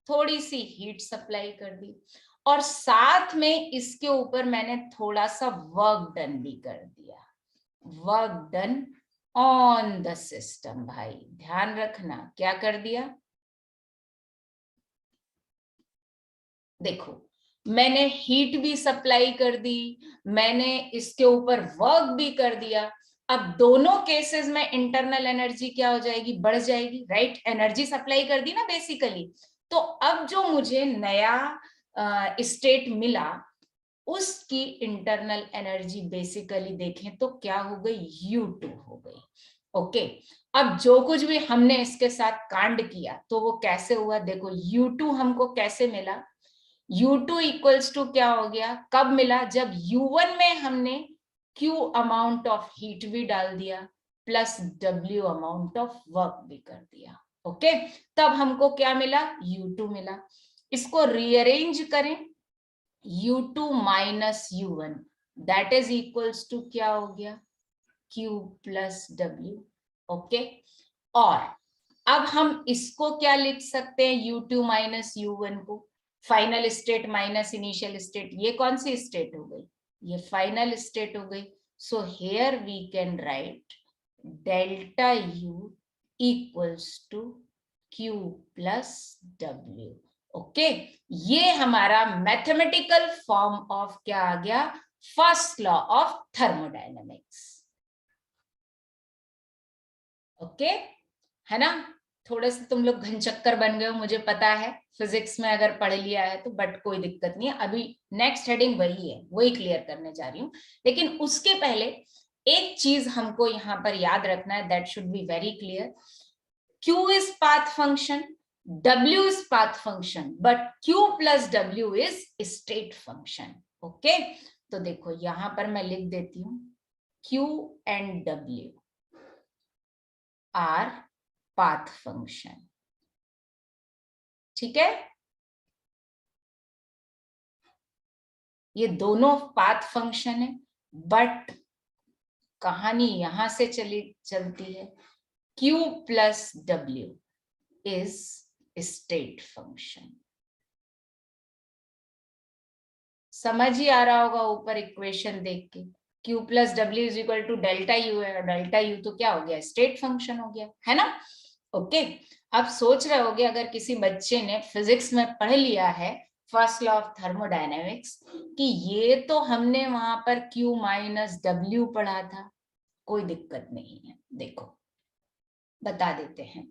थोड़ी सी हीट सप्लाई कर दी, और साथ में इसके ऊपर मैंने थोड़ा सा वर्क डन भी कर दिया, work done on the system. भाई ध्यान रखना, क्या कर दिया, देखो मैंने हीट भी सप्लाई कर दी, मैंने इसके ऊपर वर्क भी कर दिया। अब दोनों केसेस में इंटरनल एनर्जी क्या हो जाएगी, बढ़ जाएगी, राइट। एनर्जी सप्लाई कर दी ना बेसिकली। तो अब जो मुझे नया स्टेट मिला, उसकी इंटरनल एनर्जी बेसिकली देखें तो क्या हो गई, U2 हो गई। ओके, अब जो कुछ भी हमने इसके साथ कांड किया तो वो कैसे हुआ, देखो U2 हमको कैसे मिला, U2 इक्वल्स टू क्या हो गया, कब मिला, जब U1 में हमने Q अमाउंट ऑफ हीट भी डाल दिया plus W amount of work भी कर दिया। ओके, तब हमको क्या मिला, U2 मिला। इसको रीअरेंज करें, U2 minus U1 that is equals to क्या हो गया, Q प्लस W। ओके, और अब हम इसको क्या लिख सकते हैं, U2 माइनस U1 को final state minus initial state, ये कौन सी स्टेट हो गई, ये फाइनल स्टेट हो गई। So here we can write delta U equals to Q plus W। Okay, ये हमारा मैथमेटिकल फॉर्म ऑफ क्या आ गया, first law of thermodynamics. Okay, है ना। थोड़े से तुम लोग घनचक्कर बन गए हो, मुझे पता है, फिजिक्स में अगर पढ़ लिया है तो, बट कोई दिक्कत नहीं है, अभी नेक्स्ट हेडिंग वही है, वही क्लियर करने जा रही हूँ। लेकिन उसके पहले एक चीज हमको यहाँ पर याद रखना है, that should be very clear. Q is path function, W is path function, but Q plus W is state function. Okay, तो देखो यहां पर मैं लिख देती हूं, Q and W are path function, ठीक है, ये दोनों पाथ फंक्शन है, बट कहानी यहां से चलती है, Q plus W is state function. समझ ही आ रहा होगा ऊपर इक्वेशन देख के, Q plus W is equal to delta U है, डेल्टा U तो क्या हो गया, स्टेट फंक्शन हो गया, है ना। ओके, अब सोच रहे होगे अगर किसी बच्चे ने फिजिक्स में पढ़ लिया है फर्स्ट लॉ ऑफ थर्मोडायनेमिक्स कि ये तो हमने वहां पर Q माइनस W पढ़ा था, कोई दिक्कत नहीं है। देखो बता देते हैं,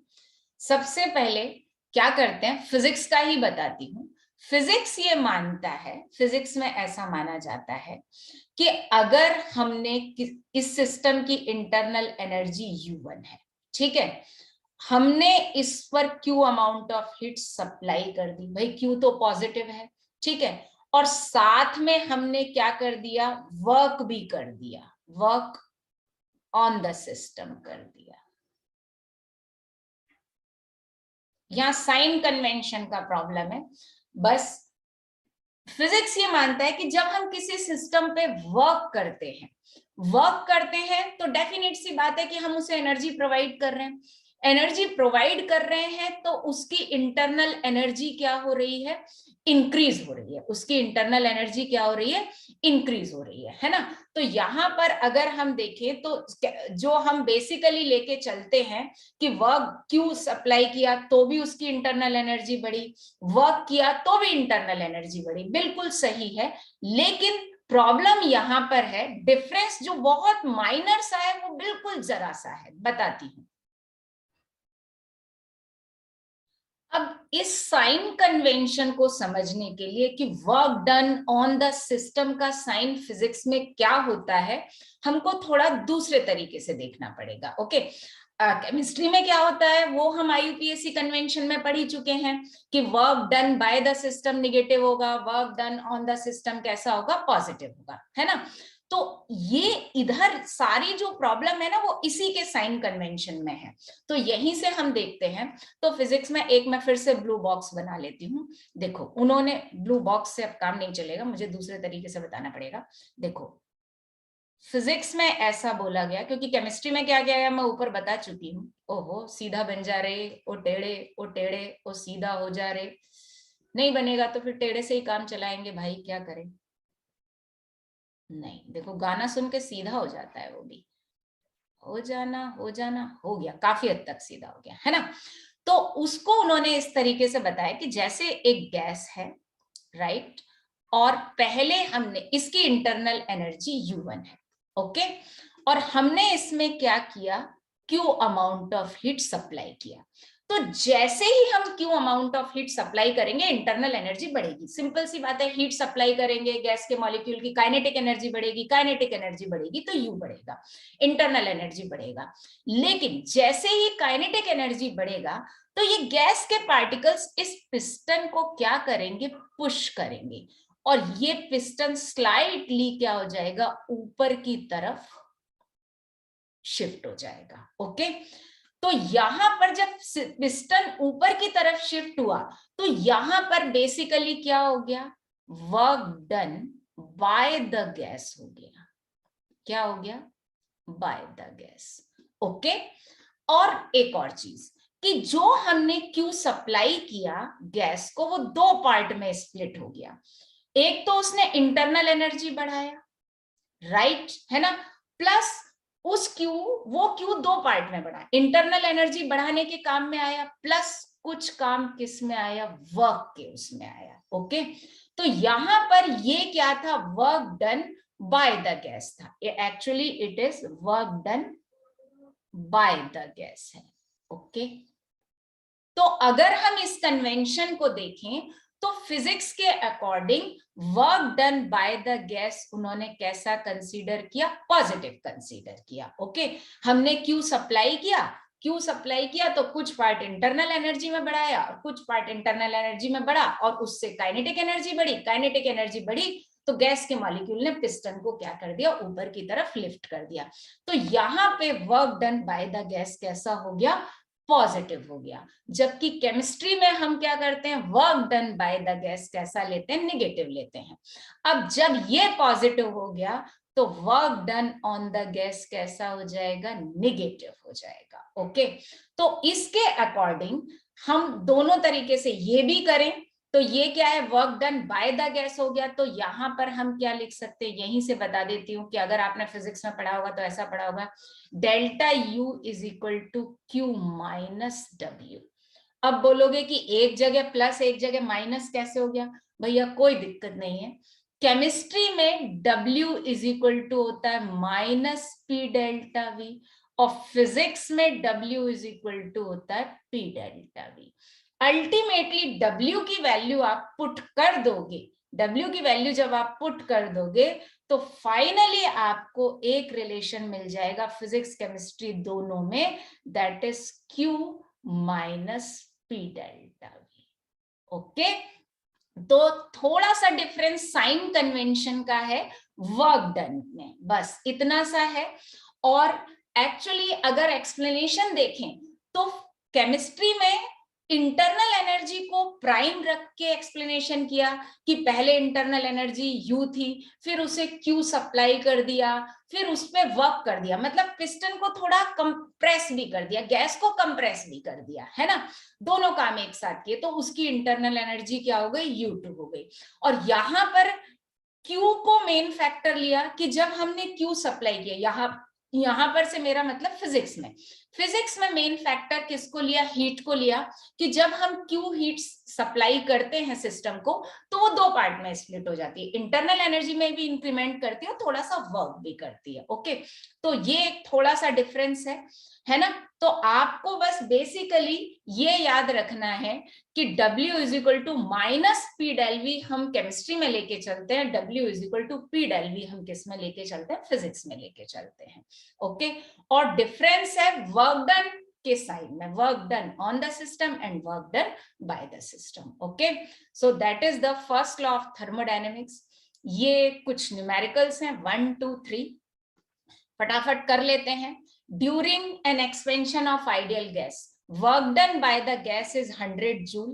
सबसे पहले क्या करते हैं, फिजिक्स का ही बताती हूँ। फिजिक्स ये मानता है, फिजिक्स में ऐसा माना जाता है कि अगर हमने इस सिस्टम की इंटरनल एनर्जी U1 है, ठीक है, हमने इस पर Q amount of heat supply कर दी, भाई Q तो पॉजिटिव है, ठीक है, और साथ में हमने क्या कर दिया, वर्क भी कर दिया, वर्क ऑन द सिस्टम कर दिया। यहाँ साइन कन्वेंशन का प्रॉब्लम है। बस फिजिक्स ये मानता है कि जब हम किसी सिस्टम पे वर्क करते हैं तो डेफिनेट सी बात है कि हम उसे एनर्जी प्रोवाइड कर रहे हैं। एनर्जी प्रोवाइड कर रहे हैं तो उसकी इंटरनल एनर्जी क्या हो रही है, इंक्रीज हो रही है। उसकी इंटरनल एनर्जी क्या हो रही है, इंक्रीज हो रही है ना। तो यहाँ पर अगर हम देखें तो जो हम बेसिकली लेके चलते हैं कि वर्क क्यों सप्लाई किया तो भी उसकी इंटरनल एनर्जी बढ़ी, वर्क किया तो भी इंटरनल एनर्जी बढ़ी, बिल्कुल सही है। लेकिन प्रॉब्लम यहां पर है, डिफरेंस जो बहुत माइनर सा है वो बिल्कुल जरा सा है, बताती हूं। अब इस साइन कन्वेंशन को समझने के लिए कि work done on the system का साइन फिजिक्स में क्या होता है, हमको थोड़ा दूसरे तरीके से देखना पड़ेगा। ओके, केमिस्ट्री में क्या होता है वो हम आईयूपीएसी कन्वेंशन में पढ़ ही चुके हैं कि work done by the system negative होगा, work done on the system कैसा होगा, पॉजिटिव होगा, है ना। तो ये इधर सारी जो प्रॉब्लम है ना वो इसी के साइन कन्वेंशन में है। तो यहीं से हम देखते हैं। तो फिजिक्स में एक मैं फिर से ब्लू बॉक्स बना लेती हूँ। देखो उन्होंने ब्लू बॉक्स से अब काम नहीं चलेगा, मुझे दूसरे तरीके से बताना पड़ेगा। देखो फिजिक्स में ऐसा बोला गया, क्योंकि केमिस्ट्री में क्या क्या है मैं ऊपर बता चुकी हूँ। ओहो सीधा बन जा रहे, ओ टेढ़े ओ टेढ़े ओ सीधा हो जा रहे। नहीं बनेगा तो फिर टेढ़े से ही काम चलाएंगे भाई, क्या करें। नहीं देखो गाना सुन के सीधा हो जाता है, वो भी हो जाना हो गया, काफी हद तक सीधा हो गया, है ना। तो उसको उन्होंने इस तरीके से बताया कि जैसे एक गैस है, राइट, और पहले हमने इसकी इंटरनल एनर्जी U1 है, ओके, और हमने इसमें क्या किया, Q amount of heat supply किया। तो जैसे ही हम Q amount of heat supply करेंगे इंटरनल एनर्जी बढ़ेगी, सिंपल सी बात है। हीट सप्लाई करेंगे गैस के मॉलिक्यूल की काइनेटिक एनर्जी बढ़ेगी, काइनेटिक एनर्जी बढ़ेगी तो U बढ़ेगा, इंटरनल एनर्जी बढ़ेगा। लेकिन जैसे ही काइनेटिक एनर्जी बढ़ेगा तो ये गैस के पार्टिकल्स इस पिस्टन को क्या करेंगे, पुश करेंगे, और ये पिस्टन स्लाइटली क्या हो जाएगा, ऊपर की तरफ शिफ्ट हो जाएगा। ओके, तो यहां पर जब पिस्टन ऊपर की तरफ शिफ्ट हुआ तो यहां पर बेसिकली क्या हो गया, work done by the gas हो गया। क्या हो गया, बाय द गैस। ओके, और एक और चीज कि जो हमने क्यू सप्लाई किया गैस को वो दो पार्ट में स्प्लिट हो गया। एक तो उसने इंटरनल एनर्जी बढ़ाया, राइट, है ना, प्लस उस क्यू, वो क्यू दो पार्ट में बढ़ा, इंटरनल एनर्जी बढ़ाने के काम में आया, प्लस कुछ काम किस में आया, वर्क के उसमें आया। ओके, तो यहां पर ये क्या था, work done by the gas था, actually it is work done by the gas है। ओके, तो अगर हम इस कन्वेंशन को देखें तो फिजिक्स के according work done by the gas उन्होंने कैसा कंसीडर किया, पॉजिटिव कंसीडर किया। ओके, हमने क्यू सप्लाई किया, क्यू सप्लाई किया तो कुछ पार्ट इंटरनल एनर्जी में बढ़ाया और कुछ पार्ट इंटरनल एनर्जी में बढ़ा और उससे काइनेटिक एनर्जी बढ़ी, काइनेटिक एनर्जी बढ़ी तो गैस के मॉलिक्यूल ने पिस्टन को क्या कर दिया, ऊपर की तरफ लिफ्ट कर दिया। तो यहां पे work done by the gas कैसा हो गया, पॉजिटिव हो गया। जबकि केमिस्ट्री में हम क्या करते हैं, work done by the gas कैसा लेते हैं, निगेटिव लेते हैं। अब जब ये पॉजिटिव हो गया तो work done on the gas कैसा हो जाएगा, निगेटिव हो जाएगा। ओके, तो इसके अकॉर्डिंग हम दोनों तरीके से ये भी करें तो ये क्या है, work done by the gas हो गया। तो यहां पर हम क्या लिख सकते हैं, यहीं से बता देती हूं कि अगर आपने फिजिक्स में पढ़ा होगा तो ऐसा पढ़ा होगा, delta U is equal to Q minus W। अब बोलोगे कि एक जगह प्लस एक जगह माइनस कैसे हो गया, भैया कोई दिक्कत नहीं है। केमिस्ट्री में W इज इक्वल टू होता है माइनस P डेल्टा V और फिजिक्स में W इज इक्वल टू होता है P delta V। Ultimately W की वैल्यू आप पुट कर दोगे, W की वैल्यू जब आप पुट कर दोगे तो फाइनली आपको एक रिलेशन मिल जाएगा फिजिक्स केमिस्ट्री दोनों में, that is Q minus P delta V। Okay, तो थोड़ा सा डिफरेंस साइन कन्वेंशन का है वर्क डन में, बस इतना सा है। और एक्चुअली अगर एक्सप्लेनेशन देखें तो केमिस्ट्री में इंटरनल एनर्जी को प्राइम रख के एक्सप्लेनेशन किया कि पहले इंटरनल एनर्जी U थी, फिर उसे Q सप्लाई कर दिया, फिर उस पर वर्क कर दिया, मतलब पिस्टन को थोड़ा कंप्रेस भी कर दिया, गैस को कंप्रेस भी कर दिया, है ना, दोनों काम एक साथ किए, तो उसकी इंटरनल एनर्जी क्या हो गई, U2 हो गई। और यहां पर Q को मेन फैक्टर लिया कि जब हमने Q सप्लाई किया, यहां पर से मेरा मतलब फिजिक्स में मेन फैक्टर किसको लिया, हीट को लिया, कि जब हम Q हीट सप्लाई करते हैं सिस्टम को तो वो दो पार्ट में स्प्लिट हो जाती है, इंटरनल एनर्जी में भी इंक्रीमेंट करती है, थोड़ा सा वर्क भी करती है। ओके, तो ये एक थोड़ा सा डिफरेंस है ना। तो आपको बस बेसिकली ये याद रखना है कि W is equal to minus P del V हम केमिस्ट्री में लेके चलते हैं, W is equal to P del V हम किस में लेके चलते हैं, फिजिक्स में लेके चलते हैं। ओके, और डिफरेंस है वर्क डन के साइड में, work done on the system and work done by the system. Okay, so that is the first law of thermodynamics. ये कुछ न्यूमेरिकल्स हैं 1 2 3, फटाफट कर लेते हैं। During an expansion of ideal gas, work done by the gas is 100 joule.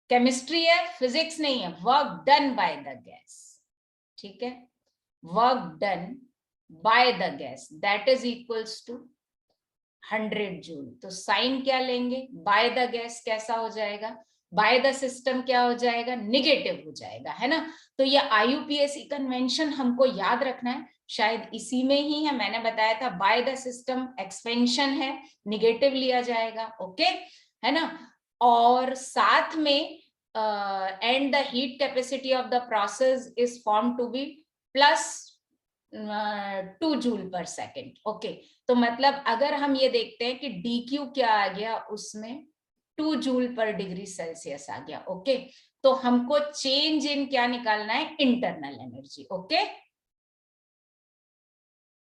Chemistry है, physics नहीं है, work done by the gas, ठीक है, work done by the gas that is equals to 100 joule. तो साइन क्या लेंगे, bye the gas कैसा हो जाएगा, बाय द सिस्टम क्या हो जाएगा, निगेटिव हो जाएगा, है ना। तो ये IUPAC कन्वेंशन हमको याद रखना है, शायद इसी में ही है, मैंने बताया था बाय द सिस्टम एक्सपेंशन है, निगेटिव लिया जाएगा। ओके, है ना। और साथ में and the heat capacity of the process is form to be plus 2 joule per second. Okay, तो मतलब अगर हम ये देखते हैं कि DQ क्या आ गया, उसमें 2 जूल पर डिग्री सेल्सियस आ गया। ओके, तो हमको चेंज इन क्या निकालना है, इंटरनल एनर्जी। ओके,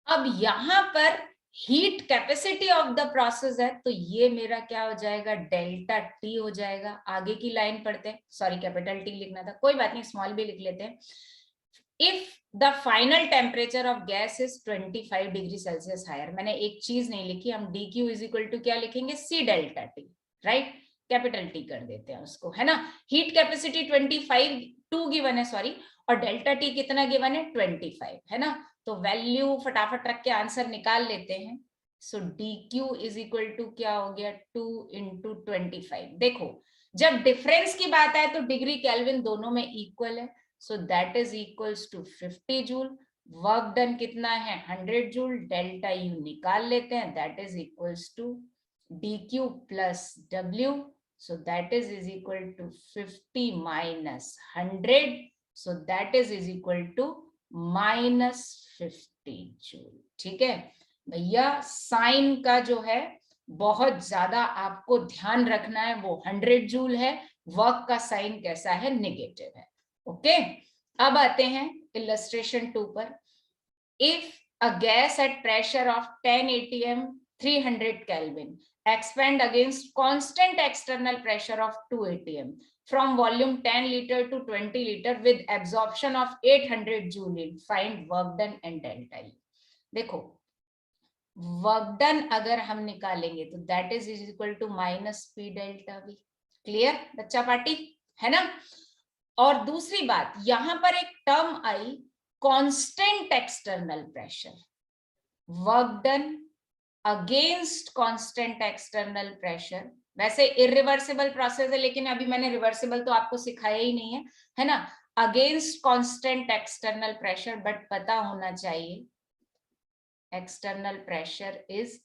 अब यहां पर heat capacity of the process है, तो ये मेरा क्या हो जाएगा, डेल्टा T हो जाएगा। आगे की लाइन पढ़ते हैं, सॉरी कैपिटल T लिखना था, कोई बात नहीं, स्मॉल भी लिख लेते हैं। If the final temperature of gas is 25 degree Celsius higher, मैंने एक चीज नहीं लिखी, हम DQ इज इक्वल टू क्या लिखेंगे, C delta T, right, capital T कर देते हैं उसको, है ना। हीट कैपेसिटी 25 2 गिवन है, सॉरी, और डेल्टा T कितना गिवन है, 25, है ना। तो वैल्यू फटाफट रख के आंसर निकाल लेते हैं। सो DQ इज इक्वल टू क्या हो गया, 2 इंटू 25। देखो जब डिफरेंस की बात आए तो डिग्री केल्विन दोनों में इक्वल है, so that is equals to 50 joule. Work done कितना है, 100 जूल, डेल्टा U निकाल लेते हैं, that is equals to DQ plus W, so that is equal to 50 minus 100, so that is equal to minus 50 joule. ठीक है भैया, sign का जो है बहुत ज्यादा आपको ध्यान रखना है, वो 100 जूल है, वर्क का साइन कैसा है, नेगेटिव है। ओके, अब आते हैं इलस्ट्रेशन 2 पर। If a gas at pressure of 10 atm 300 Kelvin expand against constant external pressure of 2 atm from volume 10 liter to 20 liter with absorption of 800 joule, find work done and delta E। देखो work done अगर हम निकालेंगे तो that is equal to minus P delta V। Clear बच्चा party, है ना। और दूसरी बात, यहां पर एक टर्म आई constant external pressure, work done against constant external pressure. वैसे इरिवर्सिबल प्रोसेस है, लेकिन अभी मैंने रिवर्सिबल तो आपको सिखाया ही नहीं है ना। Against constant external pressure, but पता होना चाहिए external pressure is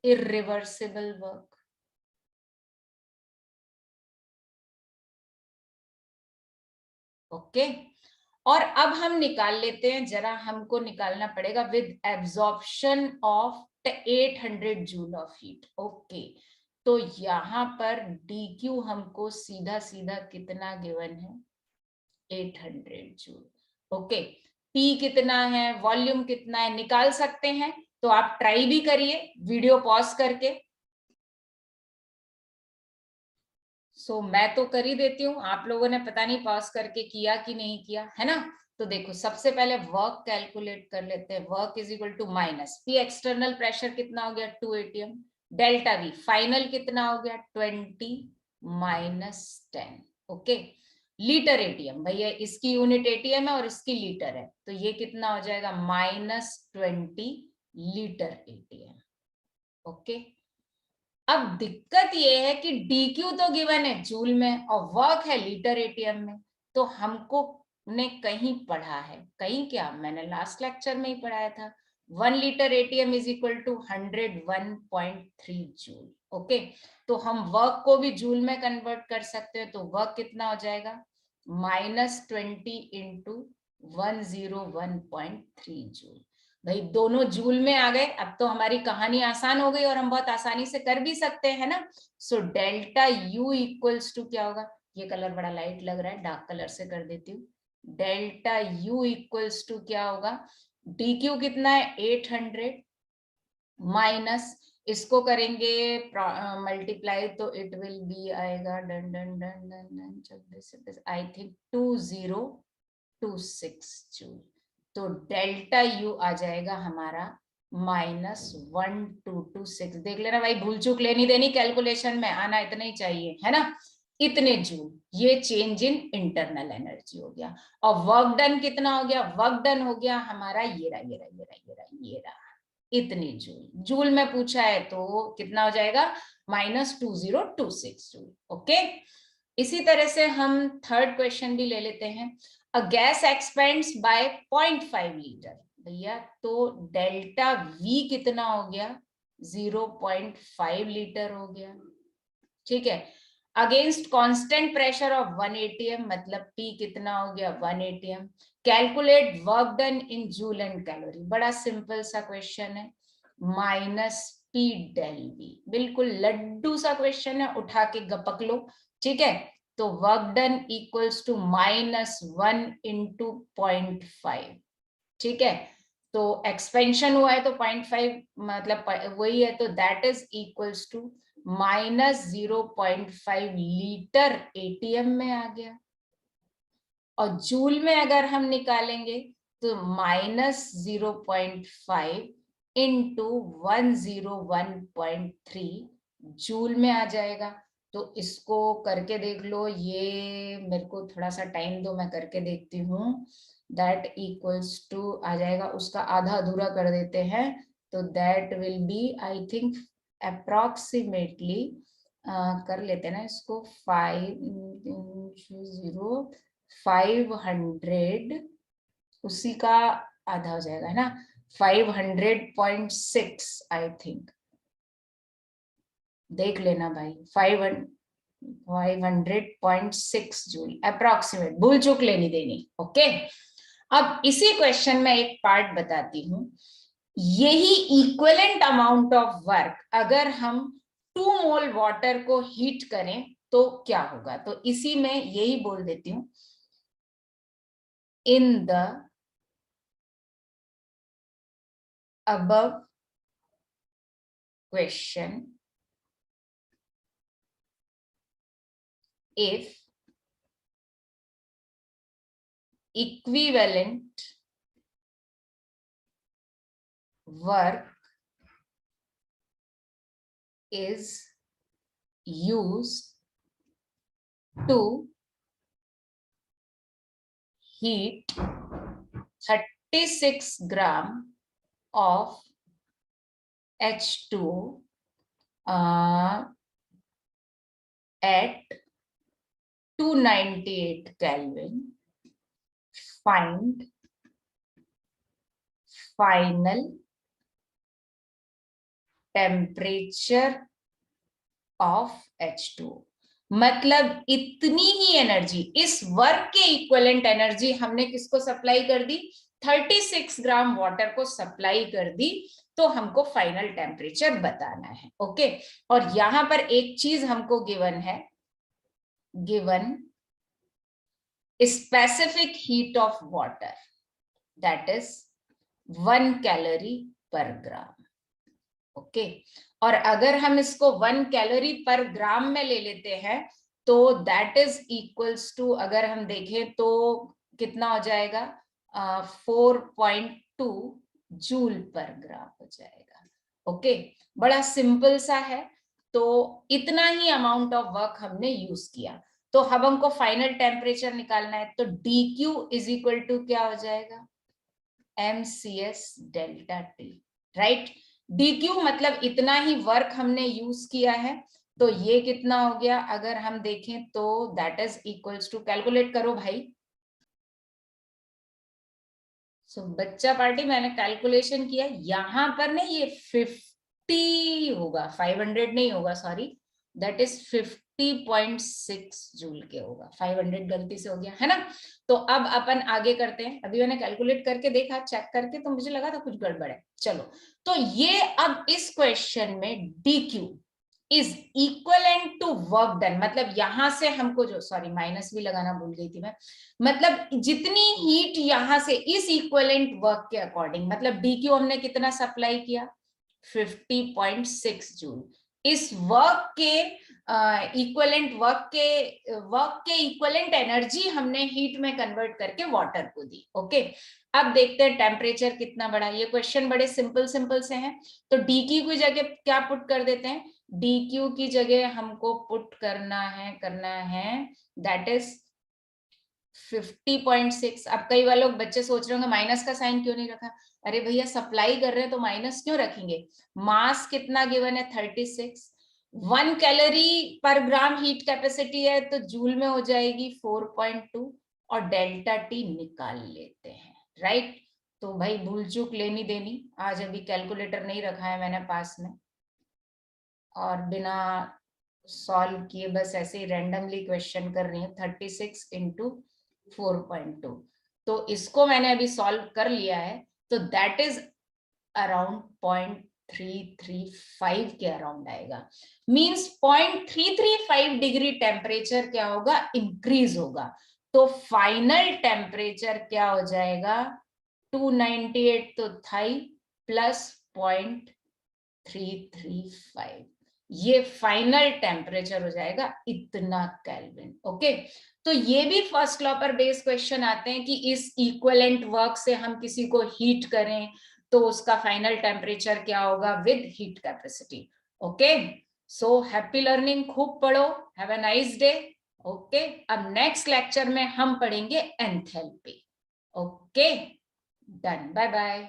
irreversible work. Okay, और अब हम निकाल लेते हैं, जरा हमको निकालना पड़ेगा with absorption of 800 joule of heat. Okay, तो यहां पर DQ हमको सीधा सीधा कितना गिवन है, 800 जूल। ओके, P कितना है, वॉल्यूम कितना है, निकाल सकते हैं, तो आप ट्राई भी करिए वीडियो पॉज करके। मैं तो कर ही देती हूँ, आप लोगों ने पता नहीं पॉज करके किया कि नहीं किया, है ना। तो देखो सबसे पहले वर्क कैलकुलेट कर लेते हैं, work is equal to minus P external pressure कितना हो गया 2 atm, डेल्टा V फाइनल कितना हो गया 20, -10। ओके, लीटर एटीएम, भैया इसकी यूनिट एटीएम है और इसकी लीटर है, तो ये कितना हो जाएगा -20 लीटर एटीएम। ओके, अब दिक्कत ये है कि dq तो गिवन है जूल में और वर्क है लीटर एटीएम में, तो हमको ने कहीं पढ़ा है, कहीं क्या, मैंने लास्ट लेक्चर में ही पढ़ाया था, 1 litre atm is equal to 101.3 joule. Okay, तो हम वर्क को भी जूल में कन्वर्ट कर सकते हैं, तो वर्क कितना हो जाएगा -20 इंटू 101.3 जूल। भाई दोनों जूल में आ गए, अब तो हमारी कहानी आसान हो गई और हम बहुत आसानी से कर भी सकते हैं ना। So delta U equals to क्या होगा, ये कलर बड़ा लाइट लग रहा है, डार्क कलर से कर देती हूँ। डेल्टा यू इक्वल्स टू क्या होगा, डी क्यू कितना है 800 माइनस इसको करेंगे मल्टीप्लाई तो इट विल बी आएगा done done done done done 26 I think 2026 joule. तो डेल्टा यू आ जाएगा हमारा -1226। देख लेना भाई, भूल चूक लेनी देनी कैलकुलेशन में आना इतना ही चाहिए, है ना, इतने जूल। ये चेंज इन इंटरनल एनर्जी हो गया। और वर्क डन कितना हो गया, वर्क डन हो गया हमारा ये रहा ये रहा ये रहा ये रहा ये रहा, इतनी जूल। जूल में पूछा है तो कितना हो जाएगा -2026 जूल। ओके, इसी तरह से हम थर्ड क्वेश्चन भी ले लेते हैं। A gas expands by 0.5 litre, भैया तो डेल्टा वी कितना हो गया 0.5 लीटर हो गया, ठीक है, against constant pressure of 1 ATM, मतलब P कितना हो गया 1 ATM. Calculate work done in joule and calorie, बड़ा सिंपल सा क्वेश्चन है, -P डेल V, बिल्कुल लड्डू सा क्वेश्चन है, उठा के गपक लो, ठीक है। तो work done equals to -1 into 0.5, ठीक है, तो एक्सपेंशन हुआ है तो 0.5 मतलब वही है, तो that is equals to -0.5 litre atm में आ गया। और जूल में अगर हम निकालेंगे तो -0.5 इंटू 101.3 जूल में आ जाएगा। तो इसको करके देख लो, ये मेरे को थोड़ा सा टाइम दो, मैं करके देखती हूँ। दैट इक्वल्स टू आ जाएगा, उसका आधा अधूरा कर देते हैं, तो that will be I think approximately कर लेते हैं ना इसको 500, उसी का आधा हो जाएगा, है ना, 500.6 आई थिंक, देख लेना भाई, 500.6 जूल अप्रोक्सीमेट, भूल चूक लेनी देनी। ओके, अब इसी क्वेश्चन में एक पार्ट बताती हूँ, यही इक्विवेलेंट अमाउंट ऑफ वर्क अगर हम 2 मोल वाटर को हीट करें तो क्या होगा, तो इसी में यही बोल देती हूँ, in the above question if equivalent work is used to heat 36 gram of H2 at 298 Kelvin, find final temperature of H2। मतलब इतनी ही एनर्जी, इस वर्क के इक्विवेलेंट एनर्जी हमने किसको सप्लाई कर दी, 36 ग्राम वाटर को सप्लाई कर दी, तो हमको फाइनल टेम्परेचर बताना है। ओके, और यहां पर एक चीज हमको गिवन है, given specific heat of water that is 1 calorie पर ग्राम। ओके, और अगर हम इसको 1 कैलोरी पर ग्राम में ले लेते हैं तो दैट इज इक्वल्स टू, अगर हम देखें तो कितना हो जाएगा 4.2 जूल पर ग्राम हो जाएगा। ओके, बड़ा सिंपल सा है, तो इतना ही अमाउंट ऑफ वर्क हमने यूज किया। तो अब हमको फाइनल टेम्परेचर निकालना है, तो dq इज इक्वल टू क्या हो जाएगा, mcs delta T, right. dq मतलब इतना ही वर्क हमने यूज किया है, तो ये कितना हो गया, अगर हम देखें तो that is equals to, calculate करो भाई। सो बच्चा पार्टी मैंने कैलकुलेशन किया, यहां पर नहीं, ये 50 होगा, 500 नहीं होगा, सॉरी, दैट इज 50.6 जूल के होगा, 500 गलती से हो गया है ना। तो अब अपन आगे करते हैं, अभी मैंने कैलकुलेट करके देखा, चेक करके, तो मुझे लगा था कुछ गड़बड़ है। चलो, तो ये अब इस क्वेश्चन में dq is equivalent to work done, मतलब यहां से हमको जो, सॉरी माइनस भी लगाना भूल गई थी मैं, मतलब जितनी हीट यहां से इस इक्वलेंट वर्क के अकॉर्डिंग, मतलब dq हमने कितना सप्लाई किया, 50.6 जूल, इस वर्क के इक्वलेंट वर्क के इक्वलेंट एनर्जी हमने हीट में कन्वर्ट करके वाटर को दी। ओके, अब देखते हैं टेम्परेचर कितना बढ़ा। ये क्वेश्चन बड़े सिंपल सिंपल से हैं, तो dq की जगह क्या पुट कर देते हैं, dq की जगह हमको पुट करना है दैट इज 50.6। अब कई बार लोग बच्चे सोच रहे होंगे माइनस का साइन क्यों नहीं रखा, अरे भैया सप्लाई कर रहे हैं तो माइनस क्यों रखेंगे, मास कितना गिवन है 36, 1 कैलोरी पर ग्राम हीट कैपेसिटी है, तो जूल में हो जाएगी 4.2, और डेल्टा टी निकाल लेते हैं, राइट। तो भाई भूल चूक लेनी देनी, आज अभी कैलकुलेटर नहीं रखा है मैंने पास में, और बिना सॉल्व किए बस ऐसे ही रैंडमली क्वेश्चन कर रही हूँ। 36 इंटू 4.2, तो इसको मैंने अभी सॉल्व कर लिया है, तो दैट इज अराउंड 0.335 के अराउंड आएगा, मींस 0.335 डिग्री टेम्परेचर क्या होगा, इंक्रीज होगा। तो फाइनल टेम्परेचर क्या हो जाएगा, 298 तो थाई प्लस 0.335, ये फाइनल टेम्परेचर हो जाएगा इतना केल्विन। ओके, तो ये भी फर्स्ट लॉ पर बेस्ड क्वेश्चन आते हैं कि इस इक्विवेलेंट वर्क से हम किसी को हीट करें तो उसका फाइनल टेम्परेचर क्या होगा with heat capacity. Okay, so happy learning, खूब पढ़ो, have a nice day. Okay, अब नेक्स्ट लेक्चर में हम पढ़ेंगे enthalpy. Okay, done, bye bye.